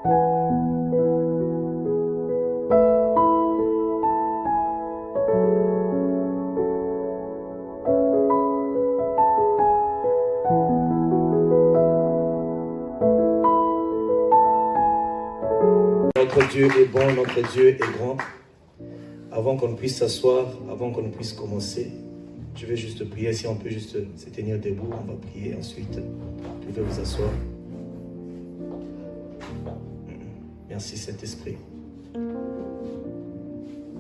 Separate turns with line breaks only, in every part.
Notre Dieu est bon, notre Dieu est grand. Avant qu'on puisse s'asseoir, avant qu'on puisse commencer, je vais juste prier. Si on peut juste se tenir debout, on va prier. Ensuite, vous pouvez vous asseoir. Merci Saint-Esprit.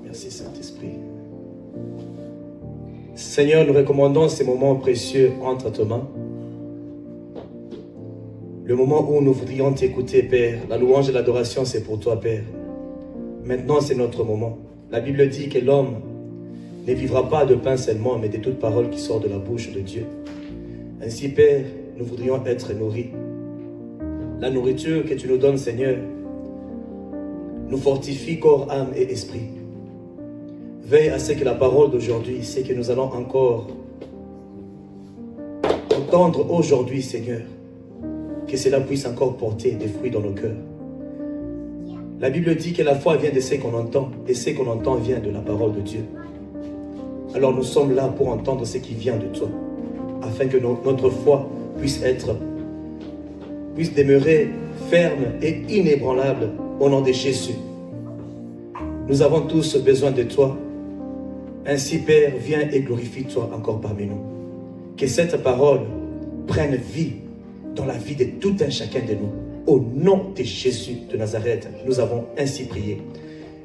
Merci Saint-Esprit. Seigneur, nous recommandons ces moments précieux entre tes mains. Le moment où nous voudrions t'écouter, Père. La louange et l'adoration, c'est pour toi, Père. Maintenant, c'est notre moment. La Bible dit que l'homme ne vivra pas de pain seulement, mais de toute parole qui sort de la bouche de Dieu. Ainsi, Père, nous voudrions être nourris. La nourriture que tu nous donnes, Seigneur, nous fortifie corps, âme et esprit. Veille à ce que la parole d'aujourd'hui, ce que nous allons encore entendre aujourd'hui, Seigneur, que cela puisse encore porter des fruits dans nos cœurs. La Bible dit que la foi vient de ce qu'on entend, et ce qu'on entend vient de la parole de Dieu. Alors nous sommes là pour entendre ce qui vient de toi, afin que notre foi puisse demeurer ferme et inébranlable au nom de Jésus. Nous avons tous besoin de toi. Ainsi, Père, viens et glorifie-toi encore parmi nous. Que cette parole prenne vie dans la vie de tout un chacun de nous. Au nom de Jésus de Nazareth, nous avons ainsi prié.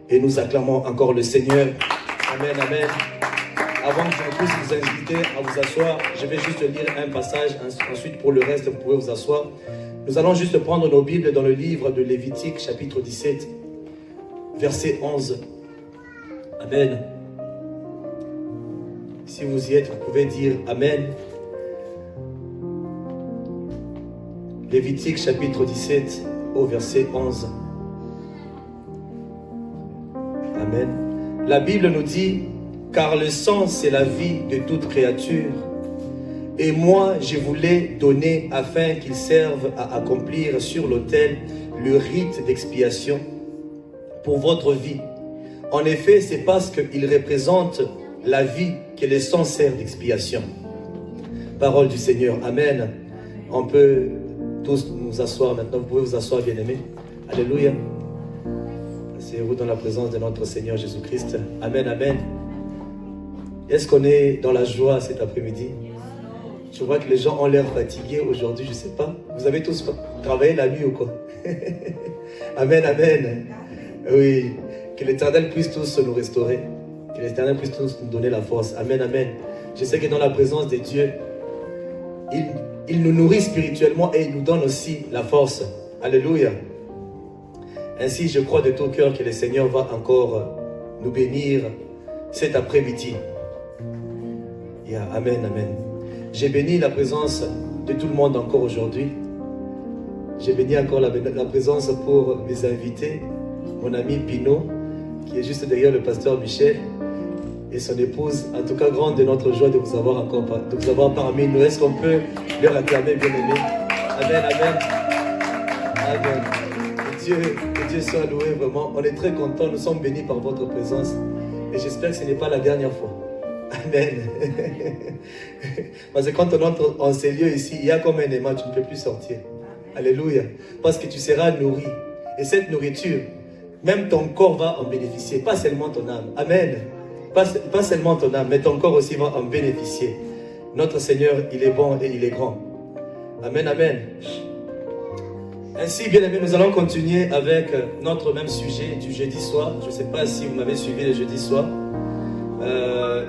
Et nous acclamons encore le Seigneur. Amen, amen. Avant que je puisse vous inviter à vous asseoir, je vais juste lire un passage. Ensuite, pour le reste, vous pouvez vous asseoir. Nous allons juste prendre nos Bibles dans le livre de Lévitique, chapitre 17, verset 11. Amen. Si vous y êtes, vous pouvez dire Amen. Lévitique chapitre 17 au verset 11. Amen. La Bible nous dit, car le sang c'est la vie de toute créature. Et moi je vous l'ai donné afin qu'il serve à accomplir sur l'autel le rite d'expiation pour votre vie. En effet, c'est parce qu'il représente la vie que le sang sert d'expiation. Parole du Seigneur. Amen. On peut tous nous asseoir maintenant. Vous pouvez vous asseoir, bien-aimés. Alléluia. Asseyez-vous dans la présence de notre Seigneur Jésus-Christ. Amen, amen. Est-ce qu'on est dans la joie cet après-midi? Je vois que les gens ont l'air fatigués aujourd'hui, je ne sais pas. Vous avez tous travaillé la nuit ou quoi? Amen, amen. Oui, que l'Éternel puisse tous nous restaurer. Que l'Éternel puisse tous nous donner la force. Amen, amen. Je sais que dans la présence de Dieu, il nous nourrit spirituellement et il nous donne aussi la force. Alléluia. Ainsi, je crois de tout cœur que le Seigneur va encore nous bénir cet après-midi. Yeah, amen, amen. J'ai béni la présence de tout le monde encore aujourd'hui. J'ai béni encore la présence pour mes invités, mon ami Pino, qui est juste derrière le pasteur Michel, et son épouse. En tout cas, grande de notre joie de vous avoir encore, de vous avoir parmi nous. Est-ce qu'on peut leur acclamer, bien-aimés? Amen, amen. Amen. Que Dieu soit loué, vraiment. On est très contents, nous sommes bénis par votre présence. Et j'espère que ce n'est pas la dernière fois. Amen. Parce que quand on entre en ces lieux ici, il y a comme un aimant, tu ne peux plus sortir. Alléluia. Parce que tu seras nourri. Et cette nourriture, même ton corps va en bénéficier, pas seulement ton âme. Amen. Pas seulement ton âme, mais ton corps aussi va en bénéficier. Notre Seigneur, il est bon et il est grand. Amen, amen. Ainsi, bien aimés, nous allons continuer avec notre même sujet du jeudi soir. Je ne sais pas si vous m'avez suivi le jeudi soir.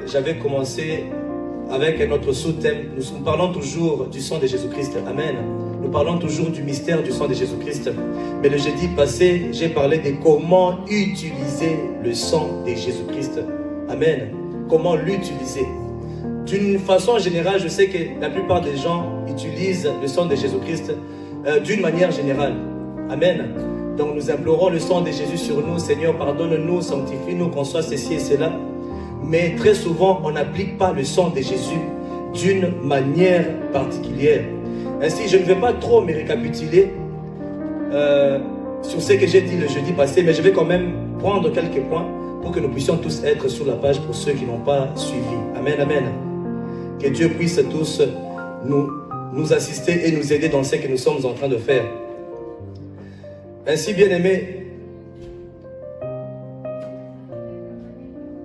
J'avais commencé avec notre sous-thème. Nous parlons toujours du sang de Jésus-Christ. Amen. Nous parlons toujours du mystère du sang de Jésus-Christ. Mais le jeudi passé, j'ai parlé de comment utiliser le sang de Jésus-Christ. Amen. Comment l'utiliser? D'une façon générale, je sais que la plupart des gens utilisent le sang de Jésus-Christ d'une manière générale. Amen. Donc nous implorons le sang de Jésus sur nous. Seigneur, pardonne-nous, sanctifie-nous, qu'on soit ceci et cela. Mais très souvent, on n'applique pas le sang de Jésus d'une manière particulière. Ainsi, je ne vais pas trop me récapituler. sur ce que j'ai dit le jeudi passé, mais je vais quand même prendre quelques points pour que nous puissions tous être sur la page pour ceux qui n'ont pas suivi. Amen, amen. Que Dieu puisse tous nous assister et nous aider dans ce que nous sommes en train de faire. Ainsi, bien-aimés,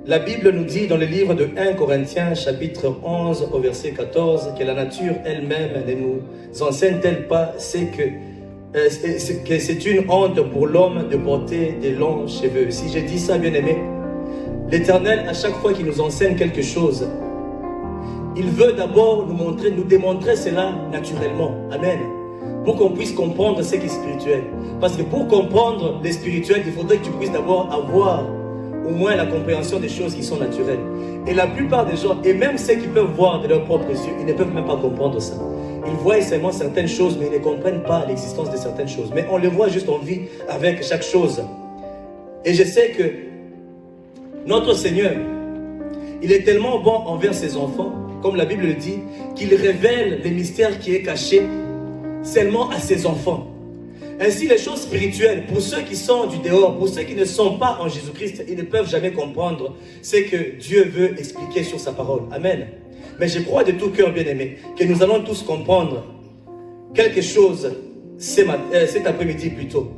la Bible nous dit dans le livre de 1 Corinthiens, chapitre 11, au verset 14, que la nature elle-même ne nous enseigne-t-elle pas, c'est que c'est une honte pour l'homme de porter des longs cheveux. Si je dis ça, bien-aimé, l'Éternel, à chaque fois qu'il nous enseigne quelque chose, il veut d'abord nous démontrer cela naturellement. Amen. Pour qu'on puisse comprendre ce qui est spirituel. Parce que pour comprendre les spirituels, il faudrait que tu puisses d'abord avoir au moins la compréhension des choses qui sont naturelles. Et la plupart des gens, et même ceux qui peuvent voir de leurs propres yeux, ils ne peuvent même pas comprendre ça. Ils voient seulement certaines choses, mais ils ne comprennent pas l'existence de certaines choses. Mais on les voit juste en vie avec chaque chose. Et je sais que notre Seigneur, il est tellement bon envers ses enfants, comme la Bible le dit, qu'il révèle les mystères qui est caché seulement à ses enfants. Ainsi, les choses spirituelles, pour ceux qui sont du dehors, pour ceux qui ne sont pas en Jésus-Christ, ils ne peuvent jamais comprendre ce que Dieu veut expliquer sur sa parole. Amen. Mais je crois de tout cœur, bien-aimé, que nous allons tous comprendre quelque chose cet après-midi plutôt.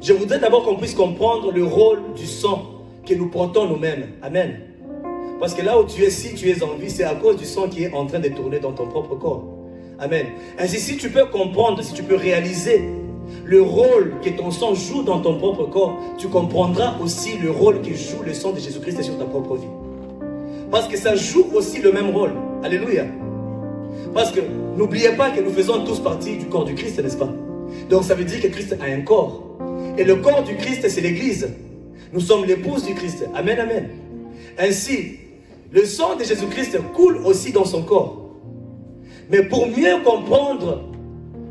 Je voudrais d'abord qu'on puisse comprendre le rôle du sang que nous portons nous-mêmes. Amen. Parce que là où tu es, si tu es en vie, c'est à cause du sang qui est en train de tourner dans ton propre corps. Amen. Ainsi, si tu peux comprendre, si tu peux réaliser le rôle que ton sang joue dans ton propre corps, tu comprendras aussi le rôle que joue le sang de Jésus-Christ sur ta propre vie. Parce que ça joue aussi le même rôle. Alléluia. Parce que n'oubliez pas que nous faisons tous partie du corps du Christ, n'est-ce pas? Donc ça veut dire que Christ a un corps. Et le corps du Christ, c'est l'Église. Nous sommes l'épouse du Christ. Amen, amen. Ainsi, le sang de Jésus-Christ coule aussi dans son corps. Mais pour mieux comprendre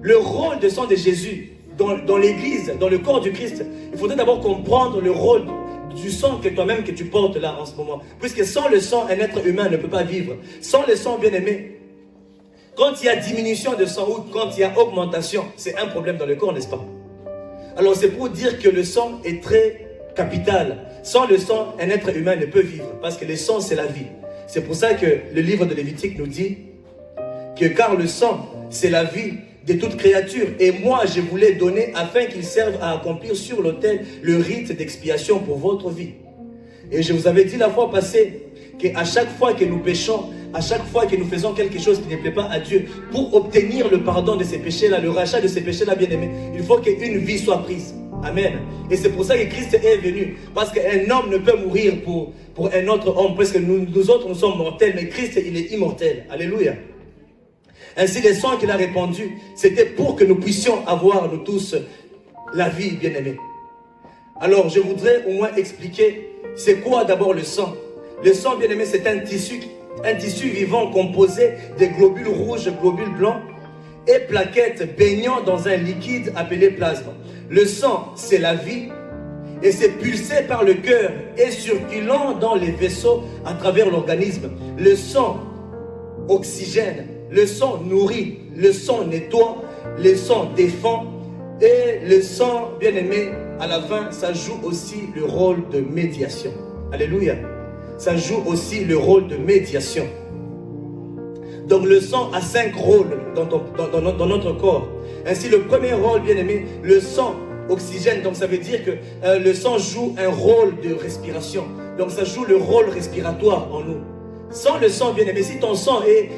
le rôle du sang de Jésus dans l'Église, dans le corps du Christ, il faudrait d'abord comprendre le rôle du sang que toi-même que tu portes là en ce moment. Puisque sans le sang, un être humain ne peut pas vivre. Sans le sang, bien-aimé, quand il y a diminution de sang ou quand il y a augmentation, c'est un problème dans le corps, n'est-ce pas? Alors c'est pour dire que le sang est très capital. Sans le sang, un être humain ne peut vivre. Parce que le sang, c'est la vie. C'est pour ça que le livre de Lévitique nous dit que car le sang, c'est la vie de toute créature. Et moi, je vous l'ai donné afin qu'il serve à accomplir sur l'autel le rite d'expiation pour votre vie. Et je vous avais dit la fois passée qu'à chaque fois que nous péchons, à chaque fois que nous faisons quelque chose qui ne plaît pas à Dieu, pour obtenir le pardon de ces péchés-là, le rachat de ces péchés-là, bien-aimés, il faut qu'une vie soit prise. Amen. Et c'est pour ça que Christ est venu. Parce qu'un homme ne peut mourir pour un autre homme. Parce que nous autres, nous sommes mortels. Mais Christ, il est immortel. Alléluia. Ainsi, le sang qu'il a répandu, c'était pour que nous puissions avoir, nous tous, la vie, bien-aimés. Alors, je voudrais au moins expliquer, c'est quoi d'abord le sang? Le sang, bien-aimé, c'est un tissu vivant composé de globules rouges, globules blancs et plaquettes baignant dans un liquide appelé plasme. Le sang, c'est la vie et c'est pulsé par le cœur et circulant dans les vaisseaux à travers l'organisme. Le sang oxygène, le sang nourrit, le sang nettoie, le sang défend et le sang, bien-aimé, à la fin, ça joue aussi le rôle de médiation. Alléluia. Ça joue aussi le rôle de médiation. Donc le sang a 5 rôles dans notre corps. Ainsi, le premier rôle, bien aimé, le sang oxygène. Donc ça veut dire que le sang joue un rôle de respiration. Donc ça joue le rôle respiratoire en nous. Sans le sang, bien aimé, si ton sang est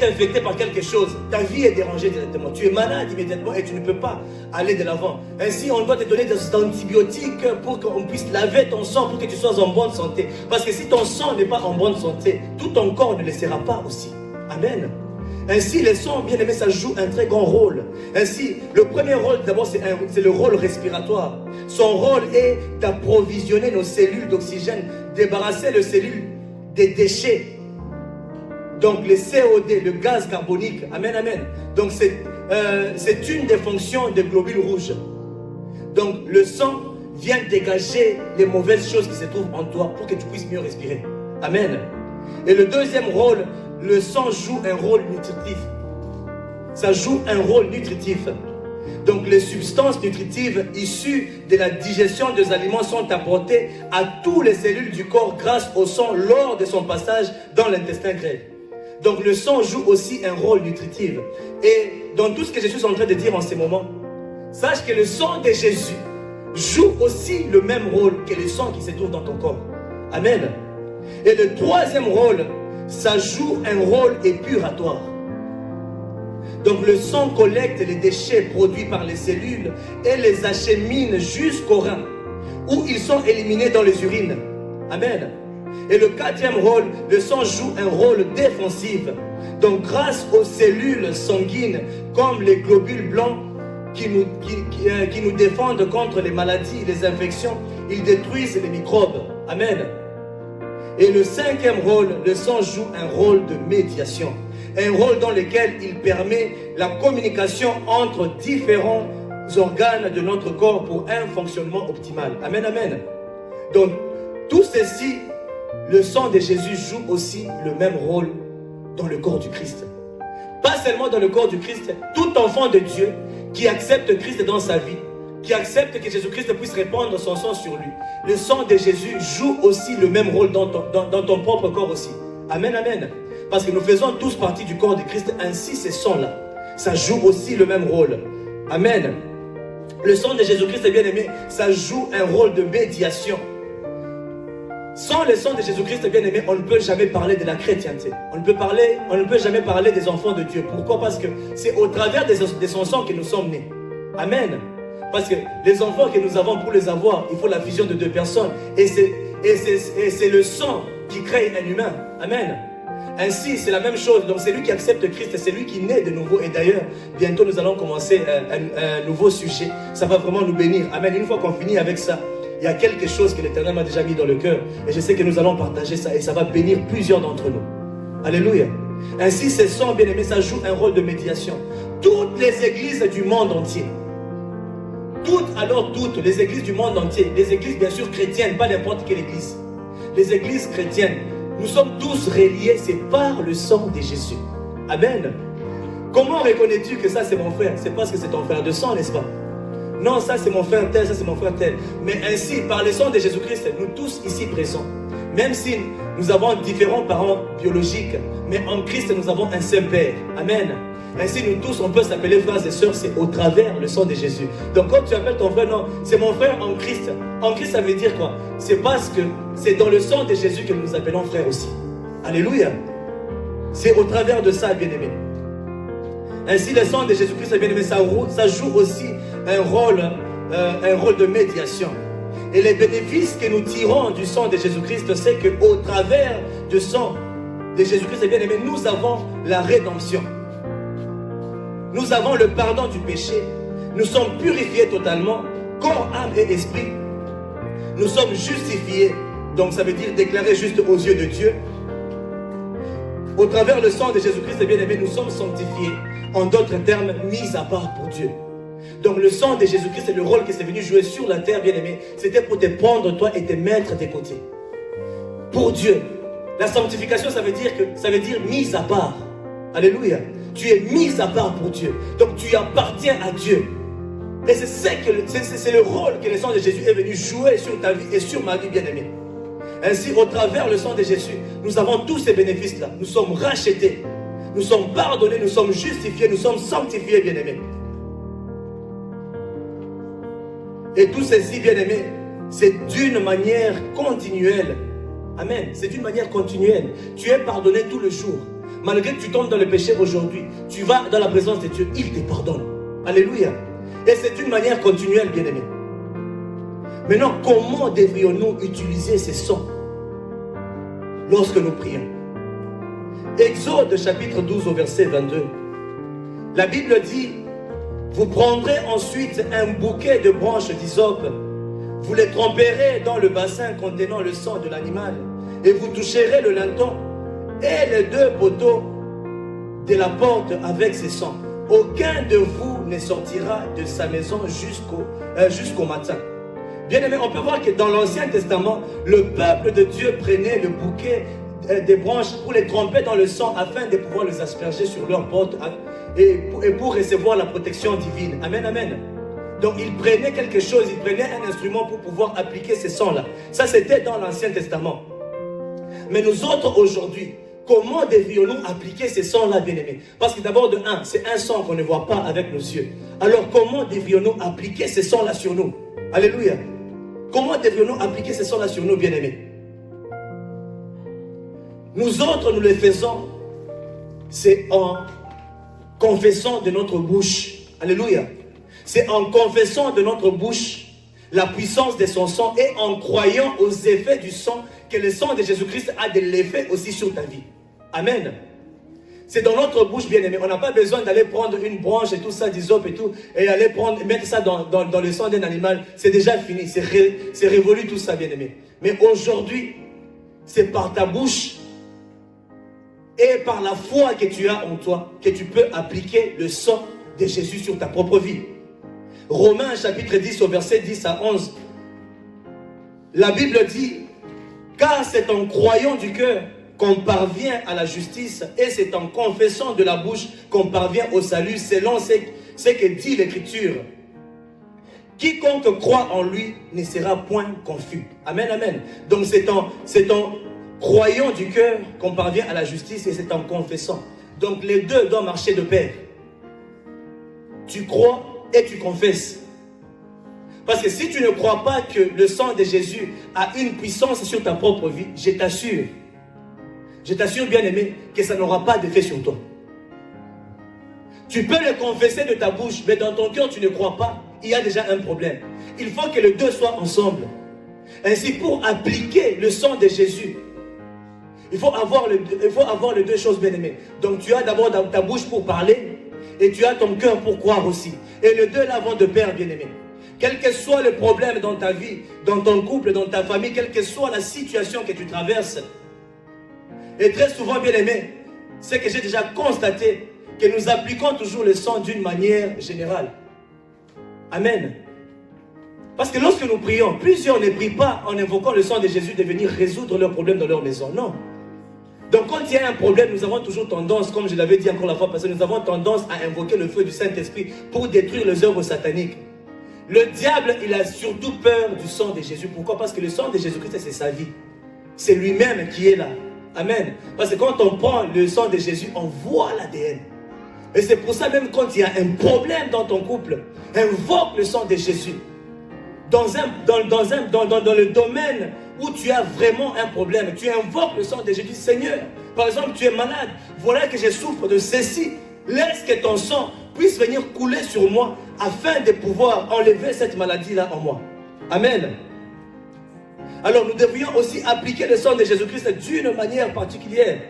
infecté par quelque chose, ta vie est dérangée directement. Tu es malade immédiatement et tu ne peux pas aller de l'avant. Ainsi, on doit te donner des antibiotiques pour qu'on puisse laver ton sang, pour que tu sois en bonne santé. Parce que si ton sang n'est pas en bonne santé, tout ton corps ne le sera pas aussi. Amen. Ainsi, le sang, bien aimé, ça joue un très grand rôle. Ainsi, le premier rôle, d'abord, c'est le rôle respiratoire. Son rôle est d'approvisionner nos cellules d'oxygène, débarrasser les cellules des déchets. Donc, le COD, le gaz carbonique. Amen, amen. Donc, c'est une des fonctions des globules rouges. Donc, le sang vient dégager les mauvaises choses qui se trouvent en toi pour que tu puisses mieux respirer. Amen. Et le deuxième rôle, le sang joue un rôle nutritif. Ça joue un rôle nutritif. Donc les substances nutritives issues de la digestion des aliments sont apportées à toutes les cellules du corps grâce au sang lors de son passage dans l'intestin grêle. Donc le sang joue aussi un rôle nutritif. Et dans tout ce que je suis en train de dire en ce moment, sache que le sang de Jésus joue aussi le même rôle que le sang qui se trouve dans ton corps. Amen. Et le troisième rôle, ça joue un rôle épuratoire. Donc le sang collecte les déchets produits par les cellules et les achemine jusqu'au rein, où ils sont éliminés dans les urines. Amen. Et le quatrième rôle, le sang joue un rôle défensif. Donc grâce aux cellules sanguines, comme les globules blancs qui nous défendent contre les maladies, les infections, ils détruisent les microbes. Amen. Et le cinquième rôle, le sang joue un rôle de médiation. Un rôle dans lequel il permet la communication entre différents organes de notre corps pour un fonctionnement optimal. Amen, amen. Donc, tout ceci, le sang de Jésus joue aussi le même rôle dans le corps du Christ. Pas seulement dans le corps du Christ, tout enfant de Dieu qui accepte Christ dans sa vie, qui accepte que Jésus-Christ puisse répandre son sang sur lui. Le sang de Jésus joue aussi le même rôle dans ton propre corps aussi. Amen, amen. Parce que nous faisons tous partie du corps de Christ, ainsi ce sang-là, ça joue aussi le même rôle. Amen. Le sang de Jésus-Christ, bien aimé, ça joue un rôle de médiation. Sans le sang de Jésus-Christ, bien aimé, on ne peut jamais parler de la chrétienté. On ne peut jamais parler des enfants de Dieu. Pourquoi? Parce que c'est au travers de son sang que nous sommes nés. Amen. Parce que les enfants que nous avons, pour les avoir, il faut la fusion de deux personnes. Et c'est le sang qui crée un humain. Amen. Ainsi, c'est la même chose. Donc, c'est lui qui accepte Christ, c'est lui qui naît de nouveau. Et d'ailleurs, bientôt, nous allons commencer un nouveau sujet. Ça va vraiment nous bénir. Amen. Une fois qu'on finit avec ça, il y a quelque chose que l'Éternel m'a déjà mis dans le cœur. Et je sais que nous allons partager ça. Et ça va bénir plusieurs d'entre nous. Alléluia. Ainsi, ce sang, bien aimé, ça joue un rôle de médiation. Toutes les églises du monde entier. Toutes les églises du monde entier. Les églises, bien sûr, chrétiennes, pas n'importe quelle église. Les églises chrétiennes. Nous sommes tous reliés, c'est par le sang de Jésus. Amen. Comment reconnais-tu que ça c'est mon frère? C'est parce que c'est ton frère de sang, n'est-ce pas? Non, ça c'est mon frère tel, ça c'est mon frère tel. Mais ainsi, par le sang de Jésus-Christ, nous tous ici présents, même si nous avons différents parents biologiques, mais en Christ nous avons un seul Père. Amen. Ainsi, nous tous, on peut s'appeler frères et sœurs, c'est au travers le sang de Jésus. Donc, quand tu appelles ton frère, non, c'est mon frère en Christ. En Christ, ça veut dire quoi? C'est parce que c'est dans le sang de Jésus que nous appelons frères aussi. Alléluia. C'est au travers de ça, bien-aimé. Ainsi, le sang de Jésus-Christ, bien-aimé, ça joue aussi un rôle de médiation. Et les bénéfices que nous tirons du sang de Jésus-Christ, c'est qu'au travers du sang de Jésus-Christ, bien-aimé, nous avons la rédemption. Nous avons le pardon du péché. Nous sommes purifiés totalement, corps, âme et esprit. Nous sommes justifiés. Donc ça veut dire déclarés juste aux yeux de Dieu. Au travers le sang de Jésus-Christ, bien aimé, nous sommes sanctifiés. En d'autres termes, mis à part pour Dieu. Donc le sang de Jésus-Christ, le rôle qui s'est venu jouer sur la terre, bien aimé, c'était pour te prendre toi et te mettre à tes côtés. Pour Dieu. La sanctification, ça veut dire mis à part. Alléluia. Tu es mis à part pour Dieu. Donc tu appartiens à Dieu. Et c'est le rôle que le sang de Jésus est venu jouer sur ta vie et sur ma vie, bien-aimée. Ainsi, au travers le sang de Jésus, nous avons tous ces bénéfices-là. Nous sommes rachetés. Nous sommes pardonnés, nous sommes justifiés, nous sommes sanctifiés, bien-aimés. Et tout ceci, bien-aimés, c'est d'une manière continuelle. Amen. C'est d'une manière continuelle. Tu es pardonné tout le jour. Malgré que tu tombes dans le péché aujourd'hui, tu vas dans la présence de Dieu, il te pardonne. Alléluia. Et c'est une manière continuelle, bien-aimé. Maintenant, comment devrions-nous utiliser ces sons lorsque nous prions? Exode chapitre 12 au verset 22. La Bible dit: vous prendrez ensuite un bouquet de branches d'hysope, vous les tremperez dans le bassin contenant le sang de l'animal, et vous toucherez le linteau et les deux poteaux de la porte avec ses sangs. Aucun de vous ne sortira de sa maison jusqu'au matin. Bien aimé, on peut voir que dans l'Ancien Testament, le peuple de Dieu prenait le bouquet des branches pour les tremper dans le sang afin de pouvoir les asperger sur leurs portes et pour recevoir la protection divine. Amen, amen. Donc il prenait quelque chose, il prenait un instrument pour pouvoir appliquer ces sons-là. Ça c'était dans l'Ancien Testament. Mais nous autres aujourd'hui, comment devrions-nous appliquer ces sons-là, bien-aimés? Parce que d'abord de un, c'est un son qu'on ne voit pas avec nos yeux. Alors comment devrions-nous appliquer ces sons-là sur nous? Alléluia. Comment devrions-nous appliquer ces sons-là sur nous, bien-aimés? Nous autres, nous le faisons, c'est en confessant de notre bouche. Alléluia. C'est en confessant de notre bouche la puissance de son sang et en croyant aux effets du sang, que le sang de Jésus-Christ a de l'effet aussi sur ta vie. Amen. C'est dans notre bouche, bien-aimé. On n'a pas besoin d'aller prendre une branche et tout ça, d'hysope et tout, et aller mettre ça dans le sang d'un animal. C'est déjà fini. C'est révolu tout ça, bien-aimé. Mais aujourd'hui, c'est par ta bouche et par la foi que tu as en toi que tu peux appliquer le sang de Jésus sur ta propre vie. Romains chapitre 10 au verset 10 à 11. La Bible dit: car c'est en croyant du cœur qu'on parvient à la justice et c'est en confessant de la bouche qu'on parvient au salut selon ce que dit l'Écriture. Quiconque croit en lui ne sera point confus. Amen, amen. Donc c'est en croyant du cœur qu'on parvient à la justice et c'est en confessant. Donc les deux doivent marcher de pair. Tu crois et tu confesses. Parce que si tu ne crois pas que le sang de Jésus a une puissance sur ta propre vie, je t'assure, bien aimé, que ça n'aura pas d'effet sur toi. Tu peux le confesser de ta bouche, mais dans ton cœur tu ne crois pas, il y a déjà un problème. Il faut que les deux soient ensemble. Ainsi, pour appliquer le sang de Jésus, il faut avoir les deux choses, bien aimé. Donc tu as d'abord ta bouche pour parler, et tu as ton cœur pour croire aussi. Et les deux là vont de pair, bien aimé. Quel que soit le problème dans ta vie, dans ton couple, dans ta famille, quelle que soit la situation que tu traverses, et très souvent, bien aimé, c'est que j'ai déjà constaté que nous appliquons toujours le sang d'une manière générale. Amen. Parce que lorsque nous prions, plusieurs ne prient pas en invoquant le sang de Jésus de venir résoudre leurs problèmes dans leur maison. Non. Donc quand il y a un problème, nous avons toujours tendance, comme je l'avais dit encore la fois passée, nous avons tendance à invoquer le feu du Saint-Esprit pour détruire les œuvres sataniques. Le diable, il a surtout peur du sang de Jésus. Pourquoi? Parce que le sang de Jésus-Christ, c'est sa vie. C'est lui-même qui est là. Amen. Parce que quand on prend le sang de Jésus, on voit l'ADN. Et c'est pour ça, même quand il y a un problème dans ton couple, invoque le sang de Jésus. Dans le domaine où tu as vraiment un problème, tu invoques le sang de Jésus. Seigneur, par exemple, tu es malade, voilà que je souffre de ceci. Laisse que ton sang puisse venir couler sur moi afin de pouvoir enlever cette maladie-là en moi. Amen. Alors nous devrions aussi appliquer le sang de Jésus-Christ d'une manière particulière.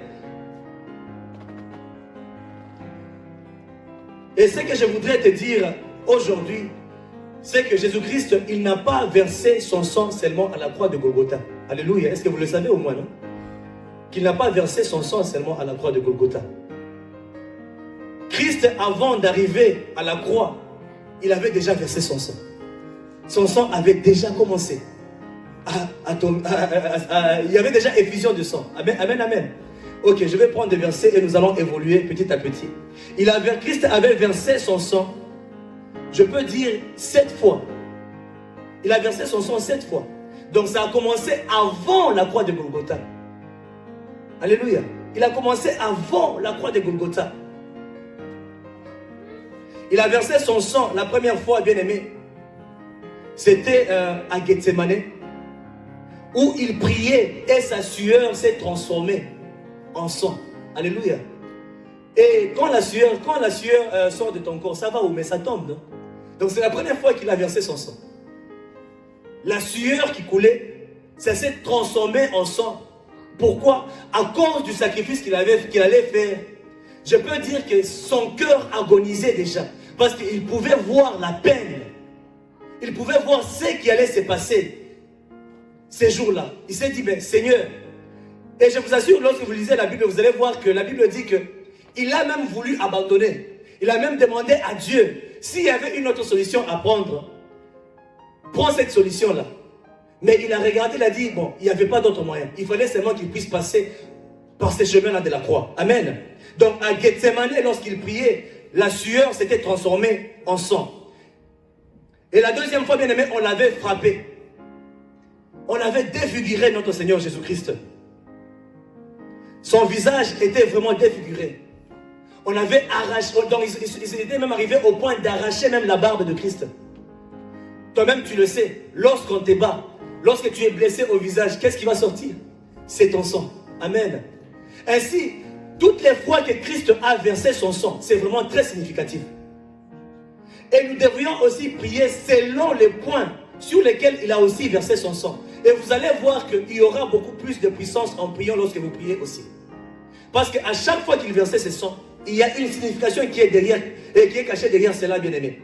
Et ce que je voudrais te dire aujourd'hui, c'est que Jésus-Christ, il n'a pas versé son sang seulement à la croix de Golgotha. Alléluia. Est-ce que vous le savez au moins, non? Qu'il n'a pas versé son sang seulement à la croix de Golgotha. Christ, avant d'arriver à la croix, il avait déjà versé son sang. Son sang avait déjà commencé. Il y avait déjà effusion de sang. Amen, amen, amen. Ok, je vais prendre des versets et nous allons évoluer petit à petit. Christ avait versé son sang, je peux dire 7 fois. Il a versé son sang 7 fois. Donc ça a commencé avant la croix de Golgotha. Alléluia. Il a commencé avant la croix de Golgotha. Il a versé son sang la première fois, bien aimé. C'était à Gethsemane, où il priait et sa sueur s'est transformée en sang. Alléluia. Et quand la sueur sort de ton corps, ça va où? Mais ça tombe, non? Donc c'est la première fois qu'il a versé son sang. La sueur qui coulait, ça s'est transformé en sang. Pourquoi? À cause du sacrifice qu'il allait faire. Je peux dire que son cœur agonisait déjà. Parce qu'il pouvait voir la peine. Il pouvait voir ce qui allait se passer ces jours-là. Il s'est dit, ben, Seigneur, et je vous assure, lorsque vous lisez la Bible, vous allez voir que la Bible dit qu'il a même voulu abandonner. Il a même demandé à Dieu, s'il y avait une autre solution à prendre, prends cette solution-là. Mais il a regardé, il a dit, bon, il n'y avait pas d'autre moyen. Il fallait seulement qu'il puisse passer par ces chemins-là de la croix. Amen. Donc à Gethsemane, lorsqu'il priait, la sueur s'était transformée en sang. Et la deuxième fois, bien aimé, on l'avait frappé. On avait défiguré notre Seigneur Jésus-Christ. Son visage était vraiment défiguré. On avait arraché, donc ils étaient même arrivés au point d'arracher même la barbe de Christ. Toi-même, tu le sais, lorsqu'on te bat, lorsque tu es blessé au visage, qu'est-ce qui va sortir? C'est ton sang. Amen. Ainsi, toutes les fois que Christ a versé son sang, c'est vraiment très significatif. Et nous devrions aussi prier selon les points sur lesquels il a aussi versé son sang. Et vous allez voir qu'il y aura beaucoup plus de puissance en priant lorsque vous priez aussi. Parce qu'à chaque fois qu'il versait ce sang, il y a une signification qui est derrière, et qui est cachée derrière cela, bien aimé.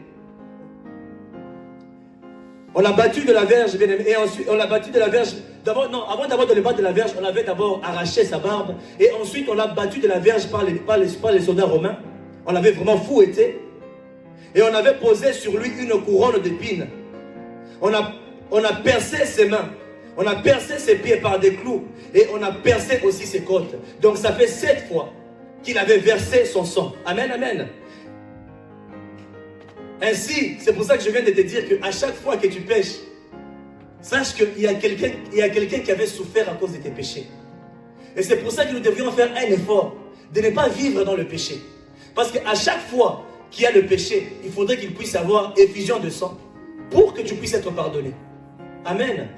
On l'a battu de la verge, bien aimé, et ensuite on l'a battu de la verge. D'abord, non, avant d'abord de le battre de la verge, on avait d'abord arraché sa barbe, et ensuite on l'a battu de la verge par les soldats romains. On l'avait vraiment fouetté, et on avait posé sur lui une couronne d'épines. On a percé ses mains, on a percé ses pieds par des clous, et on a percé aussi ses côtes. Donc ça fait 7 fois qu'il avait versé son sang. Amen, amen. Ainsi, c'est pour ça que je viens de te dire qu'à chaque fois que tu pêches, sache qu'il y a quelqu'un qui avait souffert à cause de tes péchés. Et c'est pour ça que nous devrions faire un effort de ne pas vivre dans le péché. Parce qu'à chaque fois qu'il y a le péché, il faudrait qu'il puisse avoir effusion de sang pour que tu puisses être pardonné. Amen.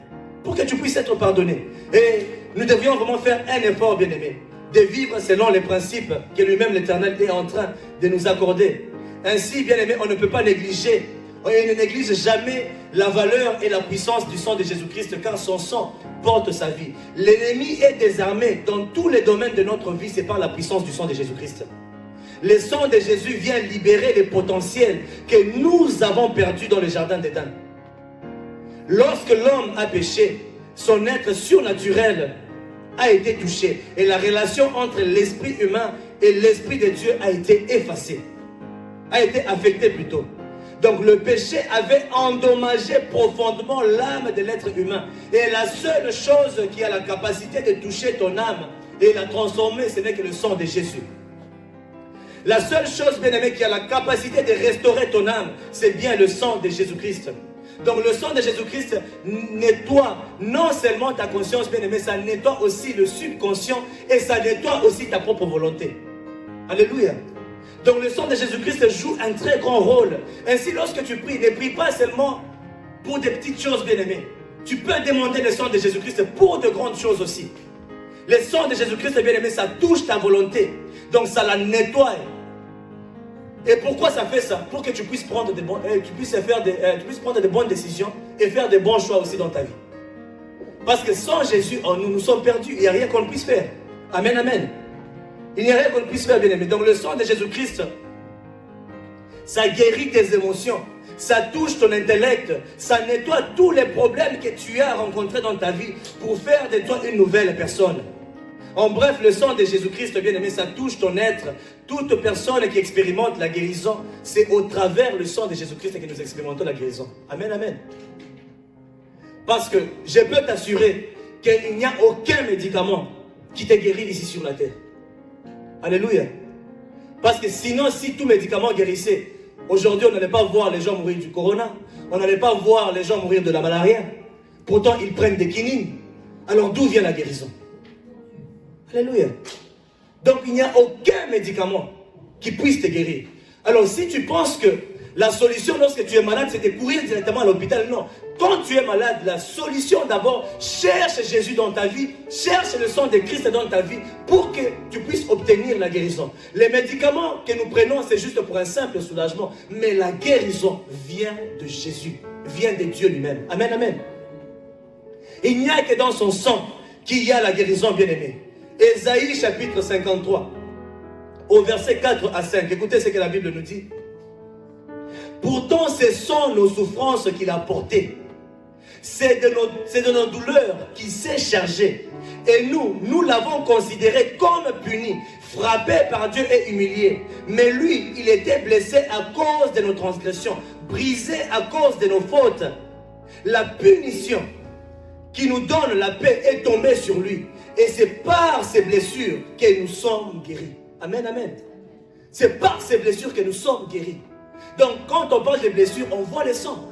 Pour que tu puisses être pardonné. Et nous devrions vraiment faire un effort, bien-aimé, de vivre selon les principes que lui-même l'Éternel est en train de nous accorder. Ainsi, bien-aimé, on ne peut pas négliger, on ne néglige jamais la valeur et la puissance du sang de Jésus-Christ, car son sang porte sa vie. L'ennemi est désarmé dans tous les domaines de notre vie, c'est par la puissance du sang de Jésus-Christ. Le sang de Jésus vient libérer les potentiels que nous avons perdus dans le jardin d'Éden. Lorsque l'homme a péché, son être surnaturel a été touché et la relation entre l'esprit humain et l'esprit de Dieu a été effacée, a été affectée plutôt. Donc le péché avait endommagé profondément l'âme de l'être humain. Et la seule chose qui a la capacité de toucher ton âme et la transformer, ce n'est que le sang de Jésus. La seule chose, bien-aimé, qui a la capacité de restaurer ton âme, c'est bien le sang de Jésus-Christ. Donc le sang de Jésus-Christ nettoie non seulement ta conscience, bien-aimé, ça nettoie aussi le subconscient et ça nettoie aussi ta propre volonté. Alléluia. Donc le sang de Jésus-Christ joue un très grand rôle. Ainsi, lorsque tu pries, ne prie pas seulement pour des petites choses, bien-aimé. Tu peux demander le sang de Jésus-Christ pour de grandes choses aussi. Le sang de Jésus-Christ, bien-aimé, ça touche ta volonté. Donc ça la nettoie. Et pourquoi ça fait ça? Pour que tu puisses prendre tu puisses prendre de bonnes décisions et faire de bons choix aussi dans ta vie. Parce que sans Jésus, nous sommes perdus. Il n'y a rien qu'on puisse faire. Amen, amen. Il n'y a rien qu'on puisse faire, bien aimé. Donc le sang de Jésus-Christ, ça guérit tes émotions, ça touche ton intellect, ça nettoie tous les problèmes que tu as rencontrés dans ta vie pour faire de toi une nouvelle personne. En bref, le sang de Jésus-Christ, bien aimé, ça touche ton être. Toute personne qui expérimente la guérison, c'est au travers le sang de Jésus-Christ que nous expérimentons la guérison. Amen, amen. Parce que je peux t'assurer qu'il n'y a aucun médicament qui te guérit ici sur la terre. Alléluia. Parce que sinon, si tout médicament guérissait, aujourd'hui, on n'allait pas voir les gens mourir du corona. On n'allait pas voir les gens mourir de la malaria. Pourtant, ils prennent des quinines. Alors, d'où vient la guérison? Alléluia. Donc, il n'y a aucun médicament qui puisse te guérir. Alors, si tu penses que la solution lorsque tu es malade, c'est de courir directement à l'hôpital, non. Quand tu es malade, la solution d'abord, cherche Jésus dans ta vie, cherche le sang de Christ dans ta vie pour que tu puisses obtenir la guérison. Les médicaments que nous prenons, c'est juste pour un simple soulagement. Mais la guérison vient de Jésus, vient de Dieu lui-même. Amen, amen. Il n'y a que dans son sang qu'il y a la guérison, bien-aimée. Ésaïe chapitre 53, au verset 4 à 5. Écoutez ce que la Bible nous dit. Pourtant, ce sont nos souffrances qu'il a portées. C'est de nos douleurs qu'il s'est chargé. Et nous l'avons considéré comme puni, frappé par Dieu et humilié. Mais lui, il était blessé à cause de nos transgressions, brisé à cause de nos fautes. La punition qui nous donne la paix est tombée sur lui. Et c'est par ces blessures que nous sommes guéris. Amen, amen. C'est par ces blessures que nous sommes guéris. Donc quand on parle des blessures, on voit le sang.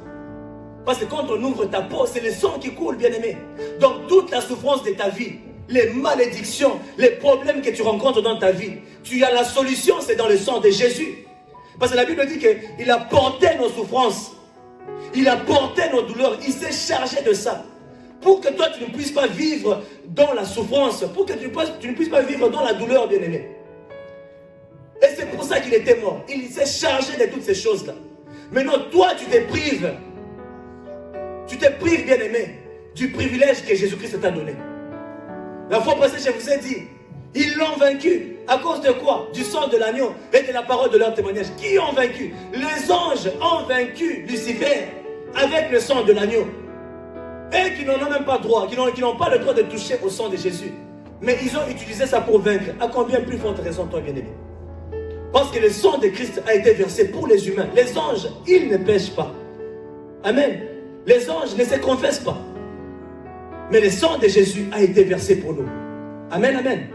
Parce que quand on ouvre ta peau, c'est le sang qui coule, bien-aimé. Donc toute la souffrance de ta vie, les malédictions, les problèmes que tu rencontres dans ta vie, tu as la solution, c'est dans le sang de Jésus. Parce que la Bible dit qu'il a porté nos souffrances. Il a porté nos douleurs. Il s'est chargé de ça. Pour que toi, tu ne puisses pas vivre dans la souffrance. Pour que tu ne puisses pas vivre dans la douleur, bien-aimé. Et c'est pour ça qu'il était mort. Il s'est chargé de toutes ces choses-là. Maintenant, toi, tu te prives. Tu te prives, bien-aimé, du privilège que Jésus-Christ t'a donné. La fois passée, je vous ai dit, ils l'ont vaincu. À cause de quoi? Du sang de l'agneau et de la parole de leur témoignage. Qui ont vaincu? Les anges ont vaincu Lucifer avec le sang de l'agneau. Et qui n'en ont même pas droit, qui n'ont pas le droit de toucher au sang de Jésus. Mais ils ont utilisé ça pour vaincre. À combien plus forte raison, toi, bien-aimé? Parce que le sang de Christ a été versé pour les humains. Les anges, ils ne pêchent pas. Amen. Les anges ne se confessent pas. Mais le sang de Jésus a été versé pour nous. Amen, amen.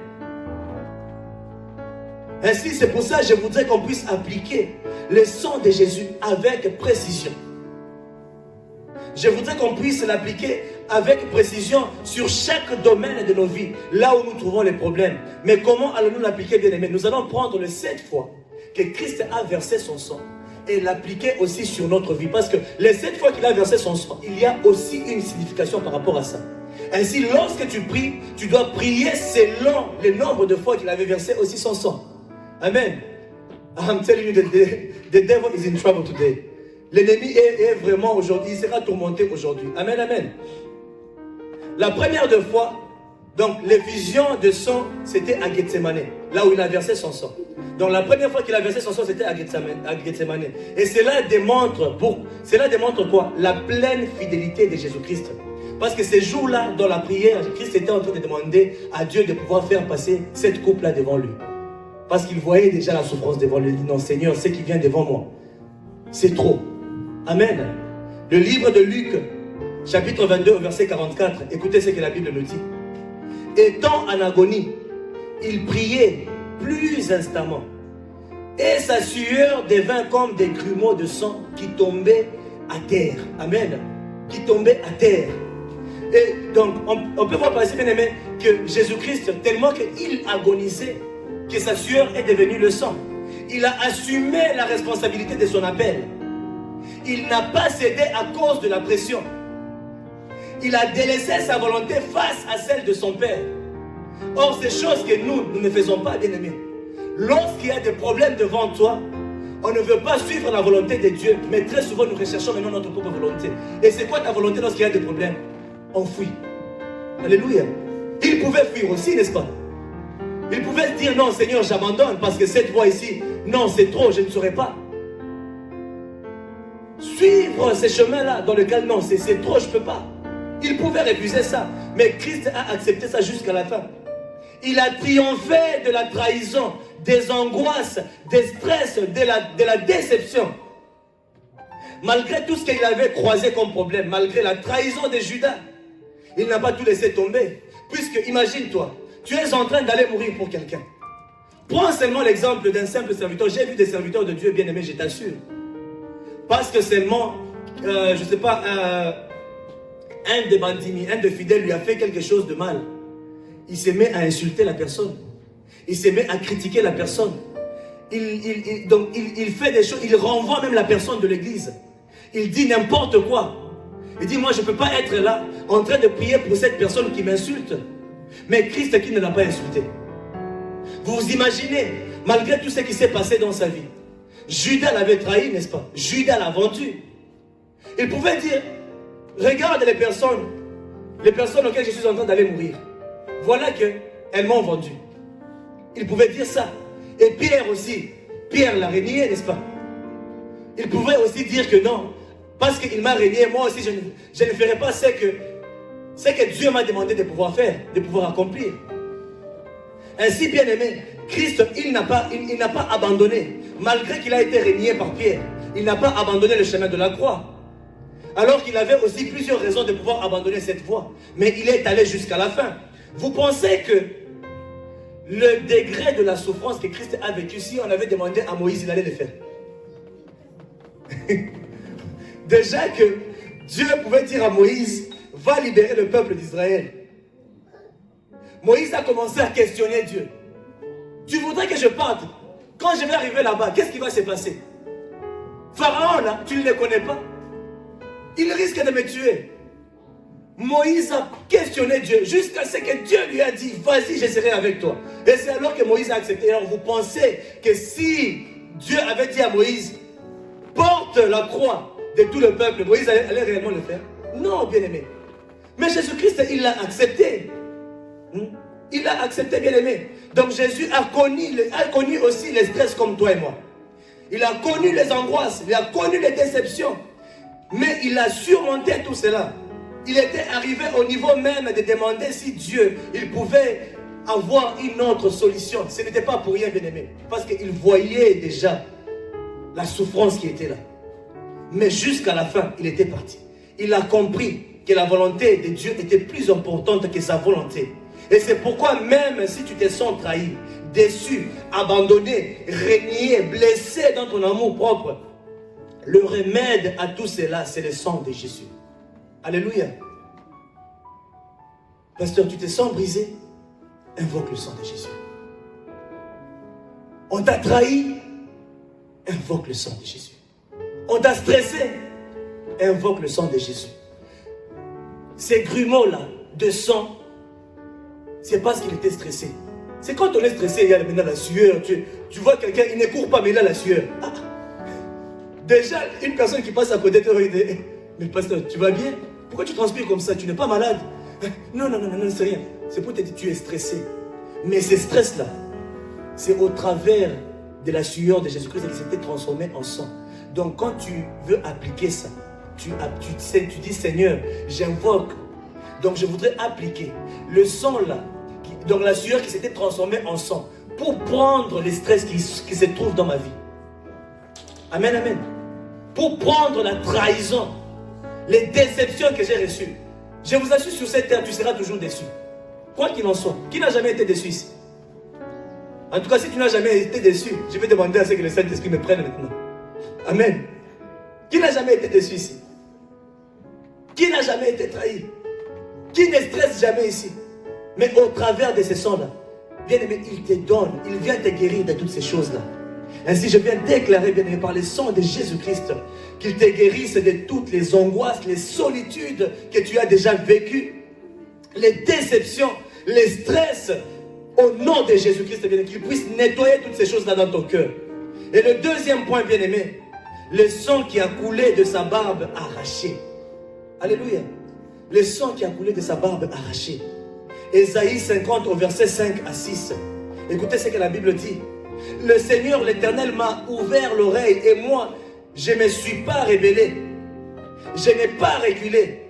Ainsi, c'est pour ça que je voudrais qu'on puisse appliquer le sang de Jésus avec précision. Je voudrais qu'on puisse l'appliquer avec précision sur chaque domaine de nos vies, là où nous trouvons les problèmes. Mais comment allons-nous l'appliquer, bien-aimés? Nous allons prendre les 7 fois que Christ a versé son sang et l'appliquer aussi sur notre vie. Parce que les 7 fois qu'il a versé son sang, il y a aussi une signification par rapport à ça. Ainsi, lorsque tu pries, tu dois prier selon le nombre de fois qu'il avait versé aussi son sang. Amen. I'm telling you that the devil is in trouble today. L'ennemi est vraiment aujourd'hui, il sera tourmenté aujourd'hui. Amen, amen. La première de fois, donc l'effusion de sang, c'était à Gethsemane, là où il a versé son sang. Donc la première fois qu'il a versé son sang, c'était à Gethsemane. Et cela démontre quoi? La pleine fidélité de Jésus-Christ. Parce que ces jours-là, dans la prière, Christ était en train de demander à Dieu de pouvoir faire passer cette coupe-là devant lui. Parce qu'il voyait déjà la souffrance devant lui. Il dit, non Seigneur, ce qui vient devant moi, c'est trop. Amen. Le livre de Luc, chapitre 22, verset 44. Écoutez ce que la Bible nous dit. Étant en agonie, il priait plus instamment. Et sa sueur devint comme des grumeaux de sang qui tombaient à terre. Amen. Qui tombaient à terre. Et donc, on peut voir par ici, bien aimé, que Jésus-Christ, tellement qu'il agonisait, que sa sueur est devenue le sang. Il a assumé la responsabilité de son appel. Il n'a pas cédé à cause de la pression. Il a délaissé sa volonté face à celle de son Père. Or, ces choses que nous ne faisons pas, bien aimés. Lorsqu'il y a des problèmes devant toi, on ne veut pas suivre la volonté de Dieu, mais très souvent nous recherchons maintenant notre propre volonté. Et c'est quoi ta volonté lorsqu'il y a des problèmes? On fuit. Alléluia. Il pouvait fuir aussi, n'est-ce pas? Il pouvait se dire, non Seigneur, j'abandonne parce que cette voie ici, non c'est trop, je ne saurais pas. Suivre ces chemins-là dans lesquels non, c'est trop, je ne peux pas. Il pouvait refuser ça, mais Christ a accepté ça jusqu'à la fin. Il a triomphé de la trahison, des angoisses, des stress, de la déception. Malgré tout ce qu'il avait croisé comme problème, malgré la trahison de Judas, il n'a pas tout laissé tomber. Puisque, imagine-toi, tu es en train d'aller mourir pour quelqu'un. Prends seulement l'exemple d'un simple serviteur. J'ai vu des serviteurs de Dieu bien-aimés, je t'assure. Parce que seulement, je ne sais pas, un des bandits, un des fidèles lui a fait quelque chose de mal. Il se met à insulter la personne. Il se met à critiquer la personne. Donc il fait des choses, il renvoie même la personne de l'église. Il dit n'importe quoi. Il dit, moi je ne peux pas être là en train de prier pour cette personne qui m'insulte. Mais Christ qui ne l'a pas insulté. Vous vous imaginez, malgré tout ce qui s'est passé dans sa vie, Judas l'avait trahi, n'est-ce pas? Judas l'a vendu. Il pouvait dire, regarde les personnes auxquelles je suis en train d'aller mourir. Voilà qu'elles m'ont vendu. Il pouvait dire ça. Et Pierre aussi. Pierre l'a renié, n'est-ce pas? Il pouvait aussi dire que non. Parce qu'il m'a renié, moi aussi je ne ferai pas ce que Dieu m'a demandé de pouvoir faire, de pouvoir accomplir. Ainsi, bien aimé, Christ, il n'a pas abandonné. Malgré qu'il a été renié par Pierre, il n'a pas abandonné le chemin de la croix. Alors qu'il avait aussi plusieurs raisons de pouvoir abandonner cette voie. Mais il est allé jusqu'à la fin. Vous pensez que le degré de la souffrance que Christ a vécu, si on avait demandé à Moïse, il allait le faire. Déjà que Dieu pouvait dire à Moïse, va libérer le peuple d'Israël. Moïse a commencé à questionner Dieu. Tu voudrais que je parte? Quand je vais arriver là-bas, qu'est-ce qui va se passer? Pharaon, là, tu ne le connais pas. Il risque de me tuer. Moïse a questionné Dieu jusqu'à ce que Dieu lui a dit, vas-y, je serai avec toi. Et c'est alors que Moïse a accepté. Alors vous pensez que si Dieu avait dit à Moïse, porte la croix de tout le peuple, Moïse allait réellement le faire? Non, bien-aimé. Mais Jésus-Christ, il l'a accepté. Il l'a accepté, bien-aimé. Donc Jésus a connu aussi les stress comme toi et moi. Il a connu les angoisses, il a connu les déceptions. Mais il a surmonté tout cela. Il était arrivé au niveau même de demander si Dieu, il pouvait avoir une autre solution. Ce n'était pas pour rien, bien-aimé. Parce qu'il voyait déjà la souffrance qui était là. Mais jusqu'à la fin, il était parti. Il a compris que la volonté de Dieu était plus importante que sa volonté. Et c'est pourquoi même si tu te sens trahi, déçu, abandonné, renié, blessé dans ton amour propre, le remède à tout cela, c'est le sang de Jésus. Alléluia. Pasteur, tu te sens brisé? Invoque le sang de Jésus. On t'a trahi? Invoque le sang de Jésus. On t'a stressé? Invoque le sang de Jésus. Ces grumeaux-là de sang, c'est parce qu'il était stressé. C'est quand on est stressé, il y a maintenant la sueur. Tu vois quelqu'un, il ne court pas, mais il a la sueur. Ah. Déjà, une personne qui passe à côté de toi, il dit, mais pasteur, tu vas bien? Pourquoi tu transpires comme ça? Tu n'es pas malade? Non, c'est rien. C'est pour te dire que tu es stressé. Mais ce stress-là, c'est au travers de la sueur de Jésus-Christ qui s'était transformé en sang. Donc quand tu veux appliquer ça, tu dis Seigneur, j'invoque. Donc je voudrais appliquer le sang là, donc la sueur qui s'était transformée en sang, pour prendre les stress qui se trouvent dans ma vie. Amen, amen. Pour prendre la trahison, les déceptions que j'ai reçues. Je vous assure, sur cette terre, tu seras toujours déçu. Quoi qu'il en soit. Qui n'a jamais été déçu ici? En tout cas, si tu n'as jamais été déçu, je vais demander à ce que le Saint-Esprit me prenne maintenant. Amen. Qui n'a jamais été déçu ici? Qui n'a jamais été trahi? Qui ne stresse jamais ici? Mais au travers de ces sons-là, bien aimé, il te donne, il vient te guérir de toutes ces choses-là. Ainsi, je viens déclarer, bien aimé, par le sang de Jésus-Christ, qu'il te guérisse de toutes les angoisses, les solitudes que tu as déjà vécues, les déceptions, les stress, au nom de Jésus-Christ, bien aimé, qu'il puisse nettoyer toutes ces choses-là dans ton cœur. Et le deuxième point, bien aimé, le sang qui a coulé de sa barbe arrachée. Alléluia. Le sang qui a coulé de sa barbe arrachée. Ésaïe 50 au verset 5 à 6. Écoutez ce que la Bible dit. Le Seigneur, l'Éternel, m'a ouvert l'oreille et moi, je ne me suis pas rebellé. Je n'ai pas reculé.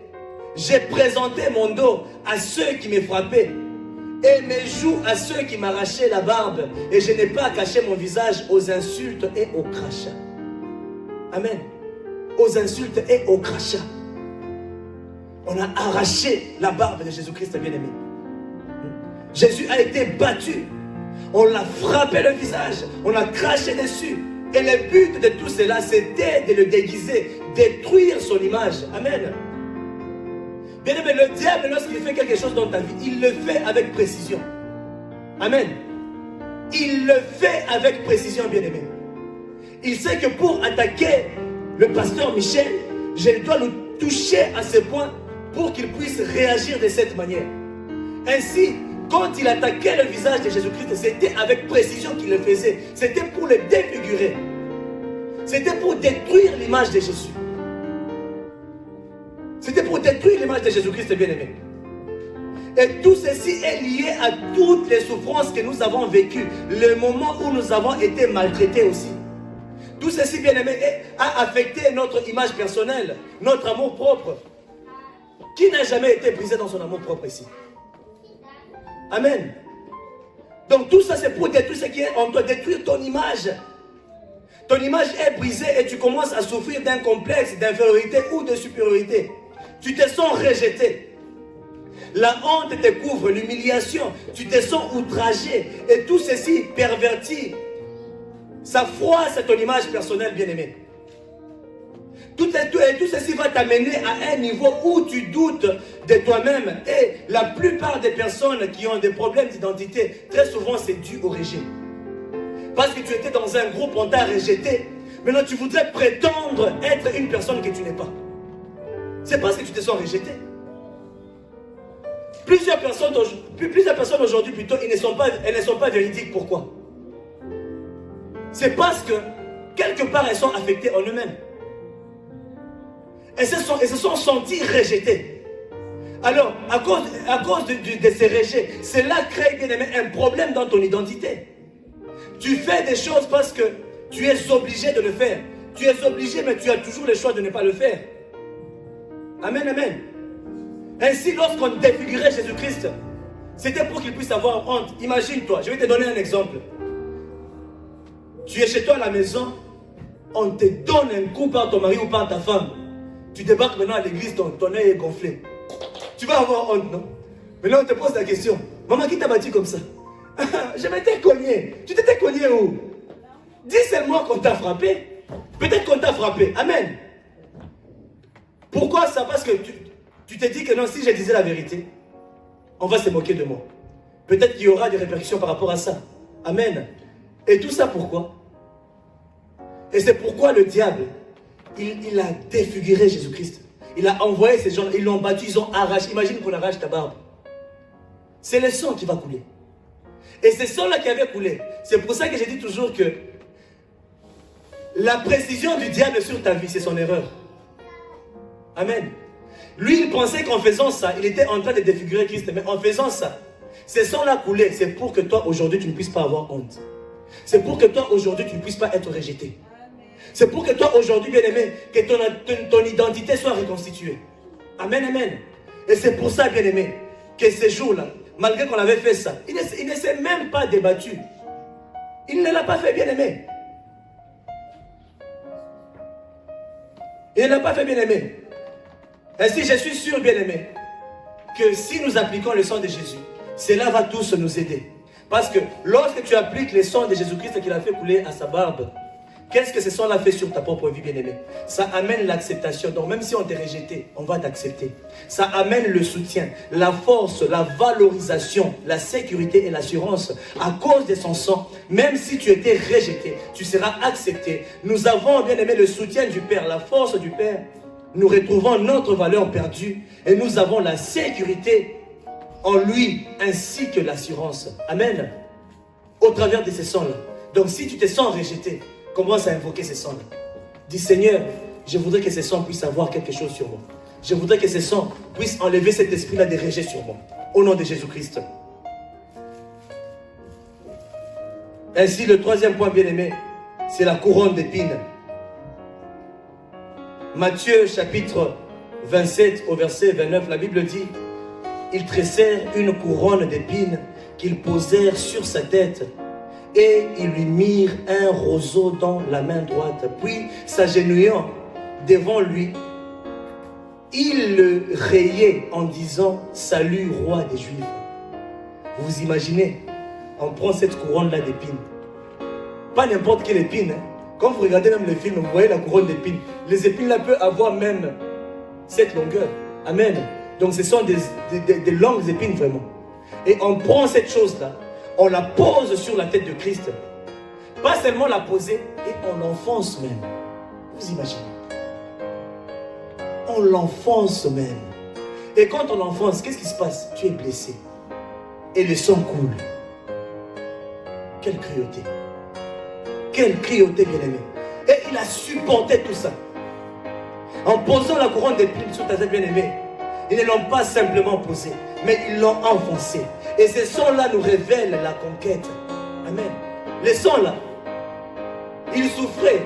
J'ai présenté mon dos à ceux qui me frappaient et mes joues à ceux qui m'arrachaient la barbe. Et je n'ai pas caché mon visage aux insultes et aux crachats. Amen. Aux insultes et aux crachats. On a arraché la barbe de Jésus-Christ, bien-aimé. Jésus a été battu. On l'a frappé le visage. On a craché dessus. Et le but de tout cela, c'était de le déguiser, détruire son image. Amen. Bien-aimé, le diable, lorsqu'il fait quelque chose dans ta vie, il le fait avec précision. Amen. Il le fait avec précision, bien-aimé. Il sait que pour attaquer le pasteur Michel, je dois le toucher à ce point pour qu'il puisse réagir de cette manière. Ainsi, quand il attaquait le visage de Jésus-Christ, c'était avec précision qu'il le faisait. C'était pour le défigurer. C'était pour détruire l'image de Jésus. C'était pour détruire l'image de Jésus-Christ, bien-aimé. Et tout ceci est lié à toutes les souffrances que nous avons vécues. Le moment où nous avons été maltraités aussi. Tout ceci, bien-aimé, a affecté notre image personnelle, notre amour propre. Qui n'a jamais été brisé dans son amour propre ici? Amen. Donc tout ça, c'est pour détruire ce qui est en toi, détruire ton image. Ton image est brisée et tu commences à souffrir d'un complexe d'infériorité ou de supériorité. Tu te sens rejeté. La honte te couvre, l'humiliation. Tu te sens outragé. Et tout ceci pervertit. Ça froisse ton image personnelle, bien-aimé. Tout ceci va t'amener à un niveau où tu doutes de toi-même. Et la plupart des personnes qui ont des problèmes d'identité, très souvent c'est dû au rejet. Parce que tu étais dans un groupe, on t'a rejeté. Maintenant tu voudrais prétendre être une personne que tu n'es pas. C'est parce que tu te sens rejeté. Plusieurs personnes aujourd'hui plutôt, elles ne sont pas véridiques. Pourquoi? C'est parce que quelque part elles sont affectées en eux-mêmes. Elles se sont senties rejetées. Alors, à cause de ces rejets, cela crée, bien aimé, un problème dans ton identité. Tu fais des choses parce que tu es obligé de le faire. Tu es obligé, mais tu as toujours le choix de ne pas le faire. Amen, amen. Ainsi, lorsqu'on défigurait Jésus-Christ, c'était pour qu'il puisse avoir honte. Imagine-toi, je vais te donner un exemple. Tu es chez toi à la maison, on te donne un coup par ton mari ou par ta femme. Tu débarques maintenant à l'église, ton œil est gonflé. Tu vas avoir honte, non? Maintenant, on te pose la question. Maman, qui t'a battu comme ça? Je m'étais cogné. Tu t'étais cogné où? Dis seulement qu'on t'a frappé. Peut-être qu'on t'a frappé. Amen. Pourquoi ça? Parce que tu t'es dit que non, si je disais la vérité, on va se moquer de moi. Peut-être qu'il y aura des répercussions par rapport à ça. Amen. Et tout ça pourquoi? Et c'est pourquoi le diable, il a défiguré Jésus-Christ. Il a envoyé ces gens, ils l'ont battu, ils ont arraché. Imagine qu'on arrache ta barbe. C'est le sang qui va couler. Et ce sang-là qui avait coulé. C'est pour ça que j'ai dit toujours que la précision du diable sur ta vie, c'est son erreur. Amen. Lui, il pensait qu'en faisant ça, il était en train de défigurer Christ. Mais en faisant ça, ce sang-là coulé, c'est pour que toi, aujourd'hui, tu ne puisses pas avoir honte. C'est pour que toi, aujourd'hui, tu ne puisses pas être rejeté. C'est pour que toi, aujourd'hui, bien-aimé, que ton identité soit reconstituée. Amen, amen. Et c'est pour ça, bien-aimé, que ces jours-là, malgré qu'on avait fait ça, il ne s'est même pas débattu. Il ne l'a pas fait, bien-aimé. Il ne l'a pas fait, bien-aimé. Ainsi, je suis sûr, bien-aimé, que si nous appliquons le sang de Jésus, cela va tous nous aider. Parce que lorsque tu appliques le sang de Jésus-Christ qu'il a fait couler à sa barbe, qu'est-ce que ce sang-là fait sur ta propre vie, bien-aimé? Ça amène l'acceptation. Donc même si on t'est rejeté, on va t'accepter. Ça amène le soutien, la force, la valorisation, la sécurité et l'assurance. À cause de son sang, même si tu étais rejeté, tu seras accepté. Nous avons, bien-aimé, le soutien du Père, la force du Père. Nous retrouvons notre valeur perdue et nous avons la sécurité en lui ainsi que l'assurance. Amen. Au travers de ces sangs-là. Donc si tu te sens rejeté, commence à invoquer ces sangs-là. Dis Seigneur, je voudrais que ces sangs puissent avoir quelque chose sur moi. Je voudrais que ces sangs puissent enlever cet esprit-là de rejet sur moi. Au nom de Jésus-Christ. Ainsi, le troisième point, bien-aimé, c'est la couronne d'épines. Matthieu chapitre 27 au verset 29, la Bible dit: ils tressèrent une couronne d'épines qu'ils posèrent sur sa tête et ils lui mirent un roseau dans la main droite. Puis, s'agenouillant devant lui, ils le rayaient en disant: salut, roi des Juifs. Vous imaginez, on prend cette couronne-là d'épines. Pas n'importe quelle épine. Quand vous regardez même le film, vous voyez la couronne d'épines. Les épines là peuvent avoir même cette longueur. Amen. Donc ce sont des longues épines vraiment. Et on prend cette chose-là, on la pose sur la tête de Christ. Pas seulement la poser, et on l'enfonce même. Vous imaginez? On l'enfonce même. Et quand on l'enfonce, qu'est-ce qui se passe? Tu es blessé. Et le sang coule. Quelle cruauté. Quelle cruauté, bien-aimé. Et il a supporté tout ça. En posant la couronne d'épines sur ta tête, bien-aimé, ils ne l'ont pas simplement posée, mais ils l'ont enfoncée. Et ce sang-là nous révèle la conquête. Amen. Les sangs-là, ils souffraient,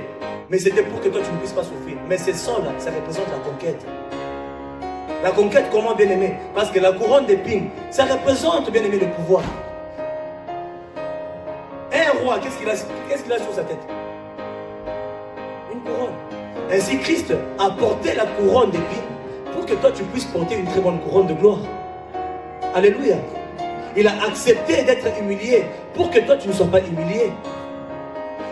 mais c'était pour que toi tu ne puisses pas souffrir. Mais ce sang-là, ça représente la conquête. La conquête, comment, bien-aimé? Parce que la couronne d'épines, ça représente, bien-aimé, le pouvoir. Un roi, qu'est-ce qu'il a sur sa tête? Une couronne. Ainsi, Christ a porté la couronne d'épines pour que toi tu puisses porter une très bonne couronne de gloire. Alléluia. Il a accepté d'être humilié pour que toi tu ne sois pas humilié.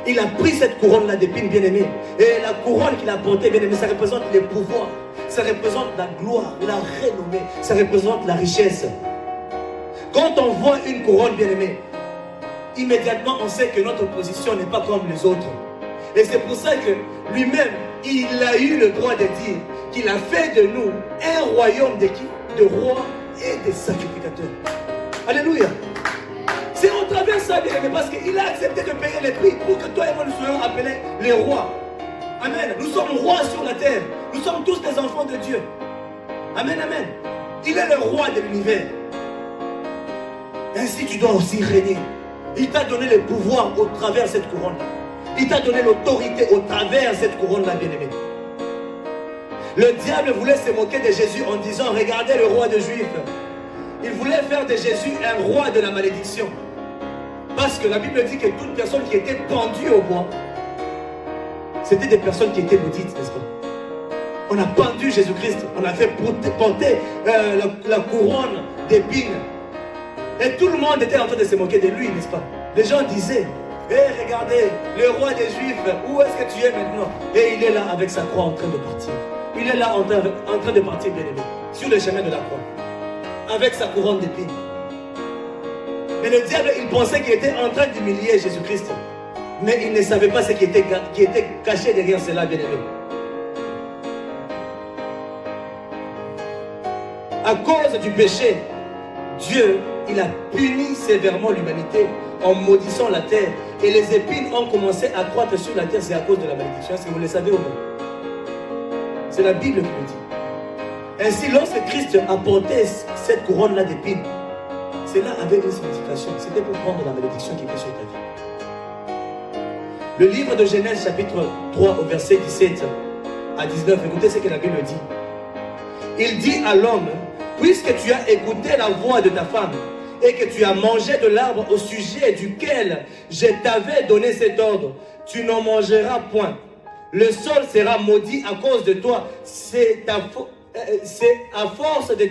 Il a pris cette couronne-là d'épines, bien-aimé. Et la couronne qu'il a portée, bien-aimé, ça représente les pouvoirs. Ça représente la gloire, la renommée. Ça représente la richesse. Quand on voit une couronne, bien-aimé, immédiatement on sait que notre position n'est pas comme les autres. Et c'est pour ça que lui-même, il a eu le droit de dire qu'il a fait de nous un royaume de qui? De rois et de sacrificateurs. Alléluia. C'est au travers de ça, bien-aimé, parce qu'il a accepté de payer les prix pour que toi et moi nous soyons appelés les rois. Amen. Nous sommes rois sur la terre. Nous sommes tous des enfants de Dieu. Amen, amen. Il est le roi de l'univers. Ainsi tu dois aussi régner. Il t'a donné le pouvoir au travers de cette couronne. Il t'a donné l'autorité au travers de cette couronne-là, bien-aimé. Le diable voulait se moquer de Jésus en disant, regardez le roi des Juifs. Il voulait faire de Jésus un roi de la malédiction. Parce que la Bible dit que toute personne qui était pendue au bois, c'était des personnes qui étaient maudites, n'est-ce pas? On a pendu Jésus-Christ, on a fait porter la couronne d'épines. Et tout le monde était en train de se moquer de lui, n'est-ce pas? Les gens disaient, hé, regardez, le roi des Juifs, où est-ce que tu es maintenant? Et il est là avec sa croix en train de partir. Il est là en train de partir, bien-aimé, sur le chemin de la croix, avec sa couronne d'épines. Mais le diable, il pensait qu'il était en train d'humilier Jésus-Christ. Mais il ne savait pas ce qui était caché derrière cela, bien-aimé. À cause du péché, Dieu, il a puni sévèrement l'humanité en maudissant la terre. Et les épines ont commencé à croître sur la terre, c'est à cause de la malédiction. Est-ce que vous le savez ou non? C'est la Bible qui le dit. Ainsi, lorsque Christ a porté cette couronne-là d'épines, cela avait une signification. C'était pour prendre la malédiction qui était sur ta vie. Le livre de Genèse, chapitre 3, au verset 17 à 19, écoutez ce que la Bible dit. Il dit à l'homme, puisque tu as écouté la voix de ta femme et que tu as mangé de l'arbre au sujet duquel je t'avais donné cet ordre, tu n'en mangeras point. Le sol sera maudit à cause de toi. C'est à force des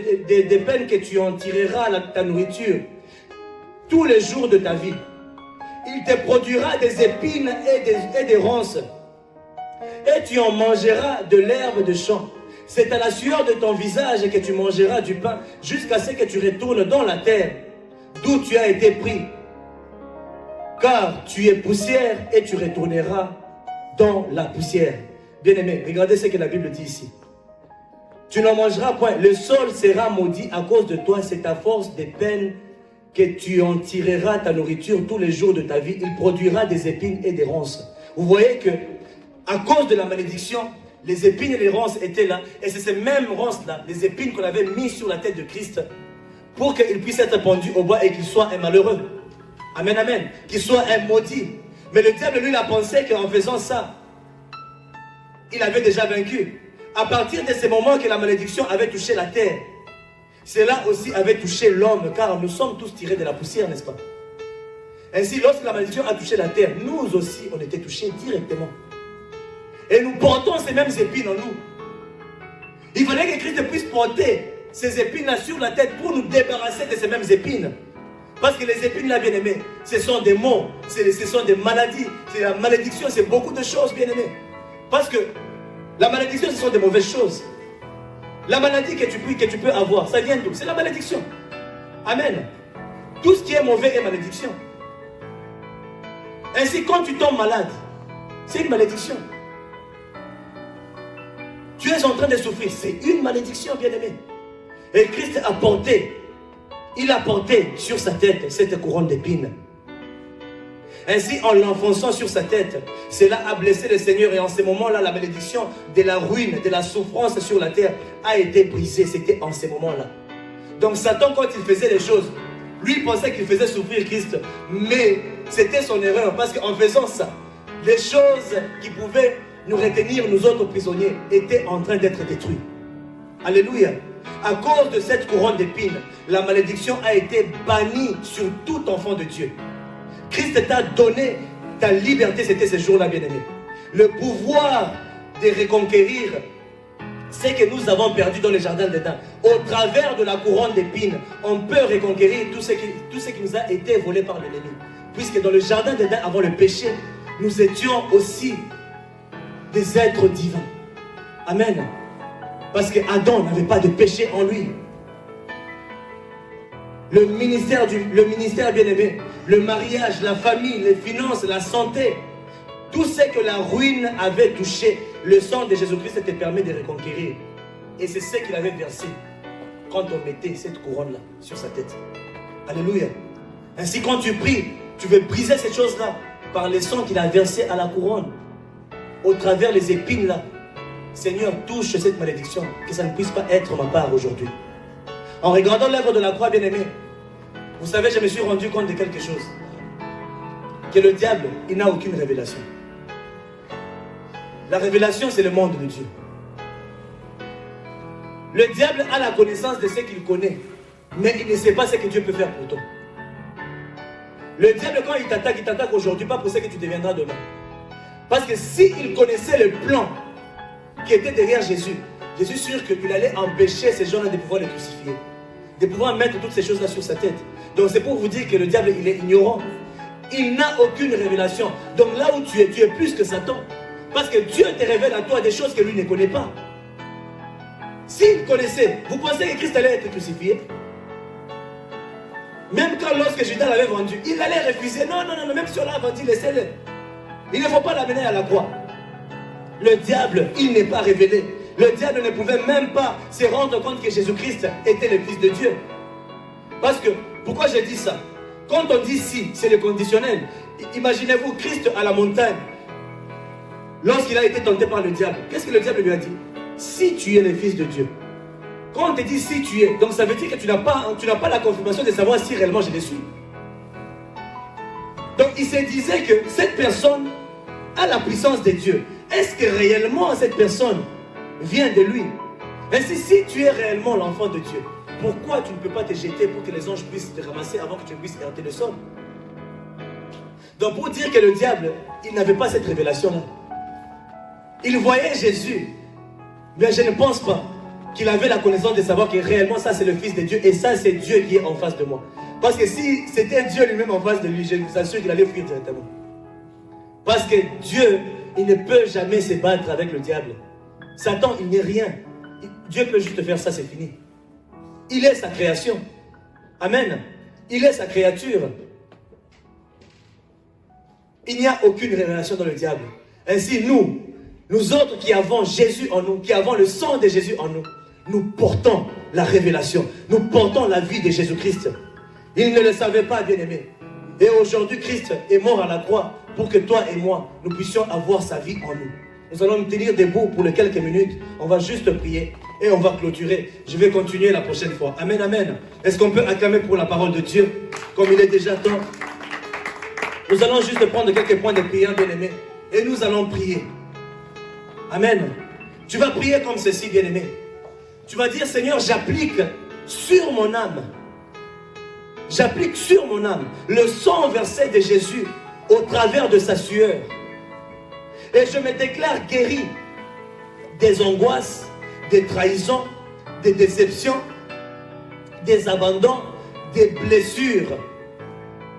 peines que tu en tireras ta nourriture tous les jours de ta vie. Il te produira des épines et des ronces, et tu en mangeras de l'herbe de champ. C'est à la sueur de ton visage que tu mangeras du pain, jusqu'à ce que tu retournes dans la terre, d'où tu as été pris. Car tu es poussière, et tu retourneras dans la poussière. Bien-aimé, regardez ce que la Bible dit ici. Tu n'en mangeras point. Le sol sera maudit à cause de toi. C'est à force des peines que tu en tireras ta nourriture tous les jours de ta vie. Il produira des épines et des ronces. Vous voyez que, à cause de la malédiction, les épines et les ronces étaient là. Et c'est ces mêmes ronces-là, les épines qu'on avait mises sur la tête de Christ, pour qu'il puisse être pendu au bois et qu'il soit un malheureux. Amen, amen. Qu'il soit un maudit. Mais le diable, lui, il a pensé qu'en faisant ça, il avait déjà vaincu. À partir de ce moment que la malédiction avait touché la terre, cela aussi avait touché l'homme, car nous sommes tous tirés de la poussière, n'est-ce pas? Ainsi, lorsque la malédiction a touché la terre, nous aussi, on était touchés directement. Et nous portons ces mêmes épines en nous. Il fallait que Christ puisse porter ces épines-là sur la tête pour nous débarrasser de ces mêmes épines. Parce que les épines-là, bien-aimés, ce sont des maux, ce sont des maladies. C'est la malédiction, c'est beaucoup de choses, bien-aimés. Parce que la malédiction, ce sont des mauvaises choses. La maladie que tu peux avoir, ça vient d'où? C'est la malédiction. Amen. Tout ce qui est mauvais est malédiction. Ainsi, quand tu tombes malade, c'est une malédiction. Tu es en train de souffrir, c'est une malédiction, bien-aimé. Et Christ a porté, il a porté sur sa tête cette couronne d'épines. Ainsi, en l'enfonçant sur sa tête, cela a blessé le Seigneur. Et en ce moment-là, la malédiction de la ruine, de la souffrance sur la terre a été brisée. C'était en ce moment-là. Donc Satan, quand il faisait les choses, lui pensait qu'il faisait souffrir Christ. Mais c'était son erreur. Parce qu'en faisant ça, les choses qui pouvaient nous retenir, nous autres prisonniers, étaient en train d'être détruites. Alléluia. À cause de cette couronne d'épines, la malédiction a été bannie sur tout enfant de Dieu. Christ t'a donné ta liberté, c'était ce jour-là, bien-aimé. Le pouvoir de reconquérir ce que nous avons perdu dans le jardin d'Éden. Au travers de la couronne d'épines, on peut reconquérir tout ce qui nous a été volé par l'ennemi. Puisque dans le jardin d'Éden, avant le péché, nous étions aussi des êtres divins. Amen. Parce qu'Adam n'avait pas de péché en lui. Le ministère bien-aimé, le mariage, la famille, les finances, la santé, tout ce que la ruine avait touché, le sang de Jésus-Christ te permet de reconquérir. Et c'est ce qu'il avait versé quand on mettait cette couronne-là sur sa tête. Alléluia. Ainsi, quand tu pries, tu veux briser cette chose-là par le sang qu'il a versé à la couronne. Au travers les épines-là, Seigneur, touche cette malédiction, que ça ne puisse pas être ma part aujourd'hui. En regardant l'œuvre de la croix, bien-aimé, vous savez, je me suis rendu compte de quelque chose. Que le diable, il n'a aucune révélation. La révélation, c'est le monde de Dieu. Le diable a la connaissance de ce qu'il connaît, mais il ne sait pas ce que Dieu peut faire pour toi. Le diable, quand il t'attaque aujourd'hui, pas pour ce que tu deviendras demain. Parce que s'il connaissait le plan qui était derrière Jésus, je suis sûr qu'il allait empêcher ces gens-là de pouvoir le crucifier, de pouvoir mettre toutes ces choses-là sur sa tête. Donc c'est pour vous dire que le diable, il est ignorant. Il n'a aucune révélation. Donc là où tu es plus que Satan. Parce que Dieu te révèle à toi des choses que lui ne connaît pas. S'il connaissait, vous pensez que Christ allait être crucifié? Même quand lorsque Judas l'avait vendu, il allait refuser. Non, même si on l'a vendu, laissez-le. Il ne faut pas l'amener à la croix. Le diable, il n'est pas révélé. Le diable ne pouvait même pas se rendre compte que Jésus-Christ était le Fils de Dieu. Parce que, pourquoi j'ai dit ça? Quand on dit si, c'est le conditionnel. Imaginez-vous Christ à la montagne. Lorsqu'il a été tenté par le diable, qu'est-ce que le diable lui a dit? Si tu es le Fils de Dieu. Quand on te dit si tu es, donc ça veut dire que tu n'as pas la confirmation de savoir si réellement je le suis. Donc il se disait que cette personne a la puissance de Dieu. Est-ce que réellement cette personne vient de lui? Ainsi, si tu es réellement l'enfant de Dieu, pourquoi tu ne peux pas te jeter pour que les anges puissent te ramasser avant que tu puisses heurter le sol? Donc pour dire que le diable, il n'avait pas cette révélation-là. Il voyait Jésus, mais je ne pense pas qu'il avait la connaissance de savoir que réellement ça c'est le Fils de Dieu et ça c'est Dieu qui est en face de moi. Parce que si c'était Dieu lui-même en face de lui, je vous assure qu'il allait fuir directement. Parce que Dieu, il ne peut jamais se battre avec le diable. Satan, il n'est rien. Dieu peut juste faire ça, c'est fini. Il est sa création. Amen. Il est sa créature. Il n'y a aucune révélation dans le diable. Ainsi, nous autres qui avons Jésus en nous, qui avons le sang de Jésus en nous, nous portons la révélation. Nous portons la vie de Jésus-Christ. Il ne le savait pas, bien-aimé. Et aujourd'hui, Christ est mort à la croix pour que toi et moi, nous puissions avoir sa vie en nous. Nous allons nous tenir debout pour les quelques minutes. On va juste prier et on va clôturer. Je vais continuer la prochaine fois. Amen, amen. Est-ce qu'on peut acclamer pour la parole de Dieu comme il est déjà temps? Nous allons juste prendre quelques points de prière, bien-aimé. Et nous allons prier. Amen. Tu vas prier comme ceci, bien-aimé. Tu vas dire, Seigneur, j'applique sur mon âme. J'applique sur mon âme le sang versé de Jésus au travers de sa sueur. Et je me déclare guéri des angoisses, des trahisons, des déceptions, des abandons, des blessures.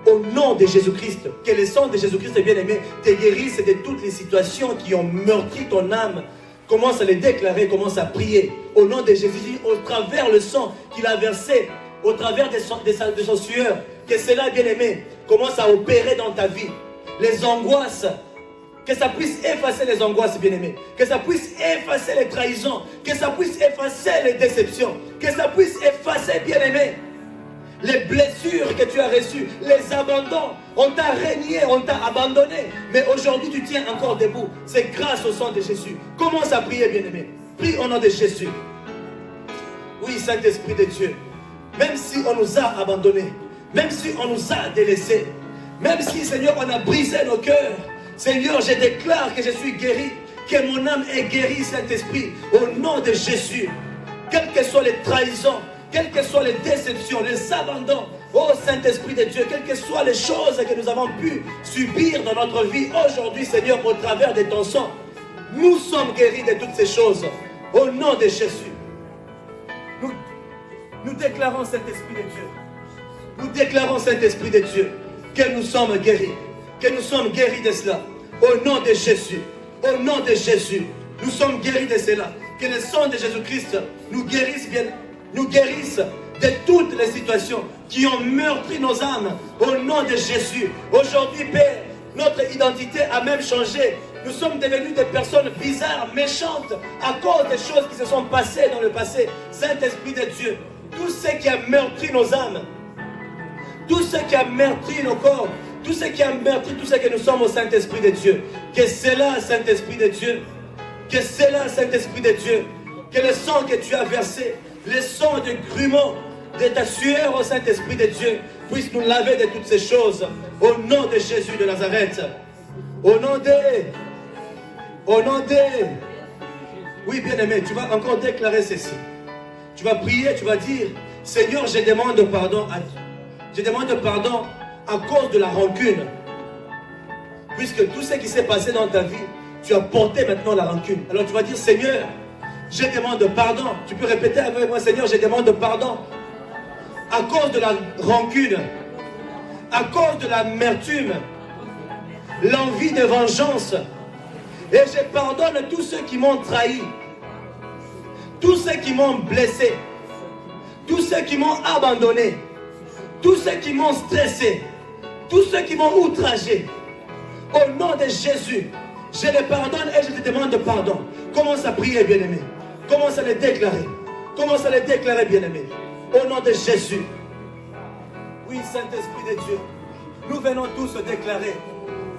Au nom de Jésus-Christ, que le sang de Jésus-Christ, bien-aimé, te guérisse de toutes les situations qui ont meurtri ton âme. Commence à les déclarer, commence à prier. Au nom de Jésus, au travers le sang qu'il a versé, au travers de son sueur, que cela, bien-aimé, commence à opérer dans ta vie. Les angoisses, que ça puisse effacer les angoisses, bien-aimé. Que ça puisse effacer les trahisons. Que ça puisse effacer les déceptions. Que ça puisse effacer, bien-aimé, les blessures que tu as reçues, les abandons. On t'a régné, on t'a abandonné. Mais aujourd'hui, tu tiens encore debout. C'est grâce au sang de Jésus. Commence à prier, bien-aimé. Prie au nom de Jésus. Oui, Saint-Esprit de Dieu. Même si on nous a abandonnés, même si on nous a délaissés, même si, Seigneur, on a brisé nos cœurs, Seigneur, je déclare que je suis guéri, que mon âme est guérie, Saint-Esprit, au nom de Jésus. Quelles que soient les trahisons, quelles que soient les déceptions, les abandons, oh Saint-Esprit de Dieu, quelles que soient les choses que nous avons pu subir dans notre vie aujourd'hui, Seigneur, au travers de ton sang, nous sommes guéris de toutes ces choses. Au nom de Jésus. Nous déclarons, Saint-Esprit de Dieu. Nous déclarons, Saint-Esprit de Dieu, que nous sommes guéris. Que nous sommes guéris de cela. Au nom de Jésus. Au nom de Jésus. Nous sommes guéris de cela. Que le sang de Jésus-Christ nous guérisse bien, nous guérisse de toutes les situations qui ont meurtri nos âmes. Au nom de Jésus. Aujourd'hui, Père, notre identité a même changé. Nous sommes devenus des personnes bizarres, méchantes, à cause des choses qui se sont passées dans le passé. Saint-Esprit de Dieu, tout ce qui a meurtri nos âmes, tout ce qui a meurtri nos corps, tout ce qui a meurtri, tout ce que nous sommes au Saint-Esprit de Dieu, que c'est là, Saint-Esprit de Dieu, que c'est là, Saint-Esprit de Dieu, que le sang que tu as versé, le sang de grumeaux, de ta sueur au Saint-Esprit de Dieu, puisse nous laver de toutes ces choses, au nom de Jésus de Nazareth. Au nom de... Oui, bien-aimé, tu vas encore déclarer ceci. Tu vas prier, tu vas dire, Seigneur, je demande pardon à Dieu. Je demande pardon à cause de la rancune. Puisque tout ce qui s'est passé dans ta vie, tu as porté maintenant la rancune. Alors tu vas dire, Seigneur, je demande pardon. Tu peux répéter avec moi, Seigneur, je demande pardon. À cause de la rancune, à cause de l'amertume, l'envie de vengeance. Et je pardonne tous ceux qui m'ont trahi, tous ceux qui m'ont blessé, tous ceux qui m'ont abandonné, tous ceux qui m'ont stressé, tous ceux qui m'ont outragé. Au nom de Jésus, je les pardonne et je te demande pardon. Commence à prier, bien-aimé. Commence à les déclarer. Commence à les déclarer, bien-aimé. Au nom de Jésus. Oui, Saint-Esprit de Dieu, nous venons tous déclarer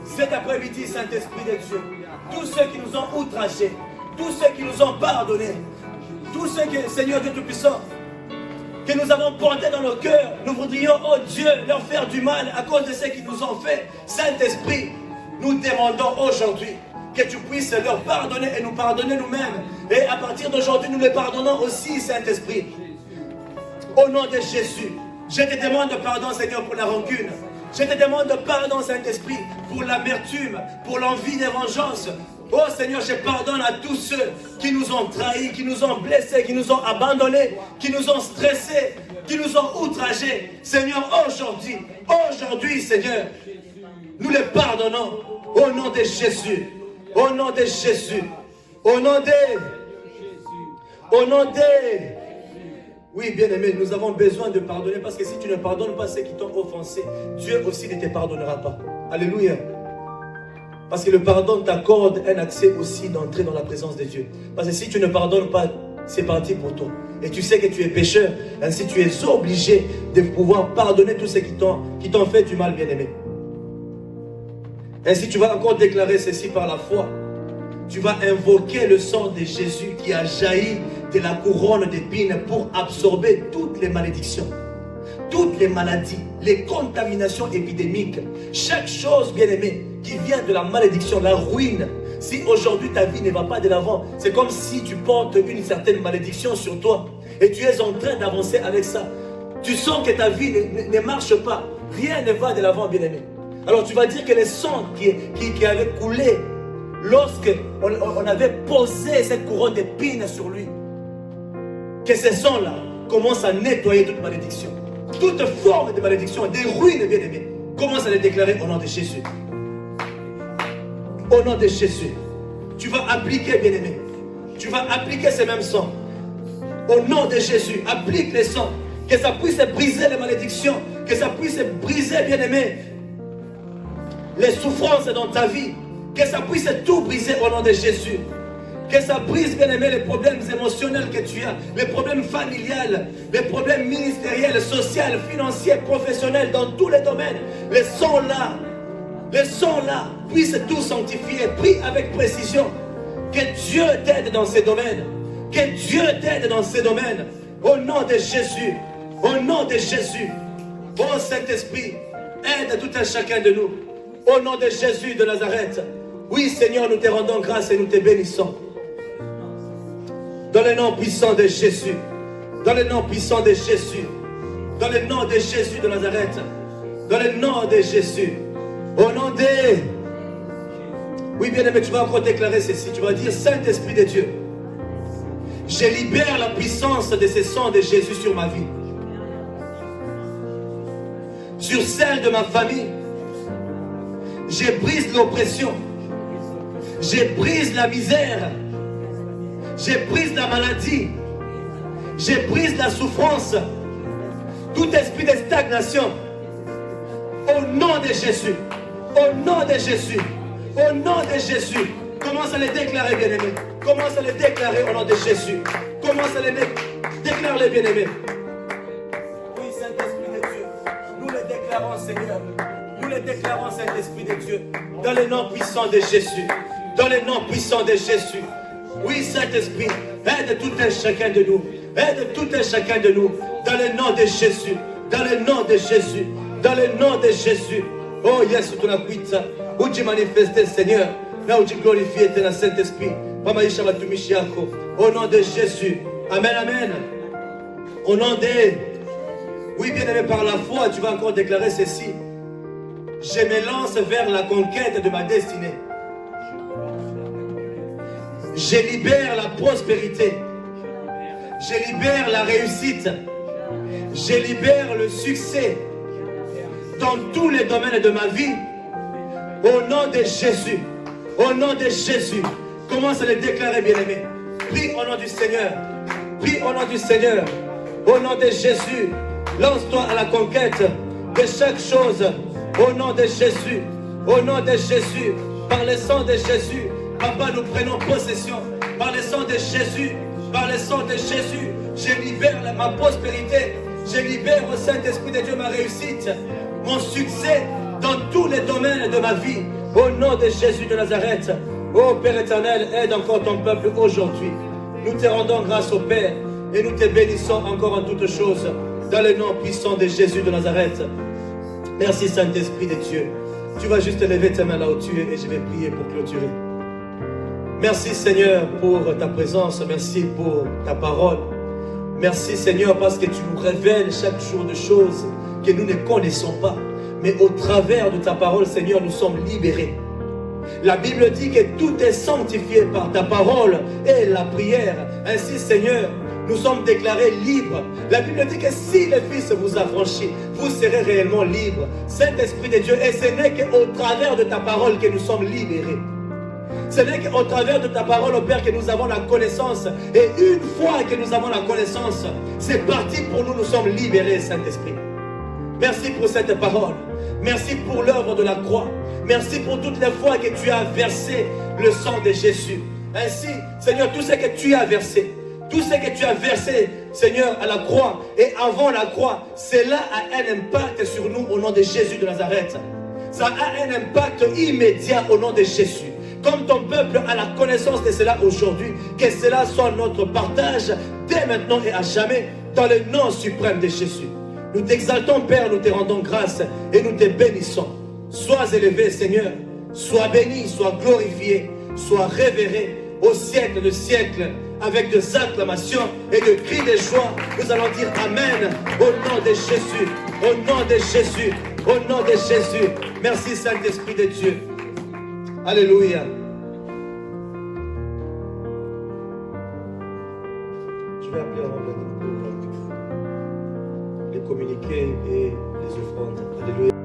cet après-midi, Saint-Esprit de Dieu, tous ceux qui nous ont outragés, tous ceux qui nous ont pardonnés, tous ceux que, Seigneur Dieu Tout-Puissant, que nous avons portés dans nos cœurs, nous voudrions, oh Dieu, leur faire du mal à cause de ce qu'ils nous ont fait. Saint-Esprit, nous demandons aujourd'hui que tu puisses leur pardonner et nous pardonner nous-mêmes. Et à partir d'aujourd'hui, nous les pardonnons aussi, Saint-Esprit. Au nom de Jésus, je te demande pardon, Seigneur, pour la rancune. Je te demande pardon, Saint-Esprit, pour l'amertume, pour l'envie de vengeance. Oh Seigneur, je pardonne à tous ceux qui nous ont trahis, qui nous ont blessés, qui nous ont abandonnés, qui nous ont stressés, qui nous ont outragés. Seigneur, aujourd'hui, Seigneur, nous les pardonnons au nom de Jésus. Au nom de Jésus. Au nom de... Oui, bien-aimé, nous avons besoin de pardonner parce que si tu ne pardonnes pas ceux qui t'ont offensé, Dieu aussi ne te pardonnera pas. Alléluia. Parce que le pardon t'accorde un accès aussi d'entrer dans la présence de Dieu. Parce que si tu ne pardonnes pas, c'est parti pour toi. Et tu sais que tu es pécheur, ainsi tu es obligé de pouvoir pardonner tous ceux qui t'ont fait du mal, bien-aimé. Ainsi tu vas encore déclarer ceci par la foi. Tu vas invoquer le sang de Jésus qui a jailli de la couronne d'épines pour absorber toutes les malédictions, toutes les maladies, les contaminations épidémiques, chaque chose, bien-aimé, qui vient de la malédiction, la ruine. Si aujourd'hui ta vie ne va pas de l'avant, c'est comme si tu portes une certaine malédiction sur toi et tu es en train d'avancer avec ça. Tu sens que ta vie ne marche pas, rien ne va de l'avant, bien-aimé. Alors tu vas dire que le sang qui avait coulé lorsque on avait posé cette couronne d'épines sur lui, que ce sang-là commence à nettoyer toute malédiction, toute forme de malédiction, des ruines, bien-aimés. Commence à les déclarer au nom de Jésus. Au nom de Jésus. Tu vas appliquer, bien-aimé. Tu vas appliquer ce même sang. Au nom de Jésus, applique le sang. Que ça puisse briser les malédictions. Que ça puisse briser, bien-aimé, les souffrances dans ta vie. Que ça puisse tout briser au nom de Jésus. Que ça brise, bien-aimé, les problèmes émotionnels que tu as, les problèmes familiales, les problèmes ministériels, sociaux, financiers, professionnels, dans tous les domaines. Les sons-là puissent tout sanctifier. Prie avec précision. Que Dieu t'aide dans ces domaines. Que Dieu t'aide dans ces domaines. Au nom de Jésus. Au nom de Jésus. Oh Saint-Esprit, aide tout un chacun de nous. Au nom de Jésus de Nazareth. Oui, Seigneur, nous te rendons grâce et nous te bénissons. Dans le nom puissant de Jésus. Dans le nom puissant de Jésus. Dans le nom de Jésus de Nazareth. Dans le nom de Jésus. Au nom de... Oui, bien-aimé, tu vas encore déclarer ceci. Tu vas dire, Saint-Esprit de Dieu, Je libère la puissance de ce sang de Jésus sur ma vie, sur celle de ma famille. Je brise l'oppression. Je brise la misère. Je brise la maladie. Je brise la souffrance. Tout esprit de stagnation. Au nom de Jésus. Au nom de Jésus. Au nom de Jésus. Commence à les déclarer, bien-aimés. Commence à les déclarer au nom de Jésus. Commence à les déclarer, bien-aimés. Oui, Saint-Esprit de Dieu. Nous les déclarons, Seigneur. Nous les déclarons, Saint-Esprit de Dieu. Dans le nom puissant de Jésus. Dans le nom puissant de Jésus. Oui, Saint-Esprit, aide tout un chacun de nous. Aide tout un chacun de nous. Dans le nom de Jésus. Dans le nom de Jésus. Dans le nom de Jésus. Oh, yes, tu n'as pas ça. Où tu manifestes, Seigneur. Là où tu glorifies ton Saint-Esprit. Au nom de Jésus. Amen, amen. Au nom de... Oui, bien-aimé, par la foi, tu vas encore déclarer ceci. Je me lance vers la conquête de ma destinée. Je libère la prospérité. Je libère la réussite. Je libère le succès dans tous les domaines de ma vie. Au nom de Jésus. Au nom de Jésus. Commence à le déclarer, bien-aimé. Prie au nom du Seigneur. Prie au nom du Seigneur. Au nom de Jésus. Lance-toi à la conquête de chaque chose. Au nom de Jésus. Au nom de Jésus. Par le sang de Jésus. Papa, nous prenons possession. Par le sang de Jésus. Par le sang de Jésus. Je libère ma prospérité. Je libère au Saint-Esprit de Dieu ma réussite. Mon succès dans tous les domaines de ma vie. Au nom de Jésus de Nazareth. Ô Père éternel, aide encore ton peuple aujourd'hui. Nous te rendons grâce au Père et nous te bénissons encore en toutes choses. Dans le nom puissant de Jésus de Nazareth. Merci Saint-Esprit de Dieu. Tu vas juste lever tes mains là où tu es et je vais prier pour clôturer. Merci Seigneur pour ta présence. Merci pour ta parole. Merci Seigneur parce que tu nous révèles chaque jour de choses que nous ne connaissons pas. Mais au travers de ta parole, Seigneur, nous sommes libérés. La Bible dit que tout est sanctifié par ta parole et la prière. Ainsi, Seigneur, nous sommes déclarés libres. La Bible dit que si le Fils vous affranchit, vous serez réellement libres. Saint-Esprit de Dieu, et ce n'est qu'au travers de ta parole que nous sommes libérés. Ce n'est qu'au travers de ta parole, au Père, que nous avons la connaissance. Et une fois que nous avons la connaissance, c'est parti pour nous, nous sommes libérés, Saint-Esprit. Merci pour cette parole. Merci pour l'œuvre de la croix. Merci pour toutes les fois que tu as versé le sang de Jésus. Ainsi, Seigneur, tout ce que tu as versé, tout ce que tu as versé, Seigneur, à la croix et avant la croix, cela a un impact sur nous au nom de Jésus de Nazareth. Ça a un impact immédiat au nom de Jésus. Comme ton peuple a la connaissance de cela aujourd'hui, que cela soit notre partage dès maintenant et à jamais, dans le nom suprême de Jésus. Nous t'exaltons, Père, nous te rendons grâce et nous te bénissons. Sois élevé, Seigneur, sois béni, sois glorifié, sois révéré au siècle de siècles, avec des acclamations et de cris de joie. Nous allons dire Amen au nom de Jésus, au nom de Jésus, au nom de Jésus. Merci, Saint-Esprit de Dieu. Alléluia. Je vais appeler pour les communiqués et les offrandes. Alléluia.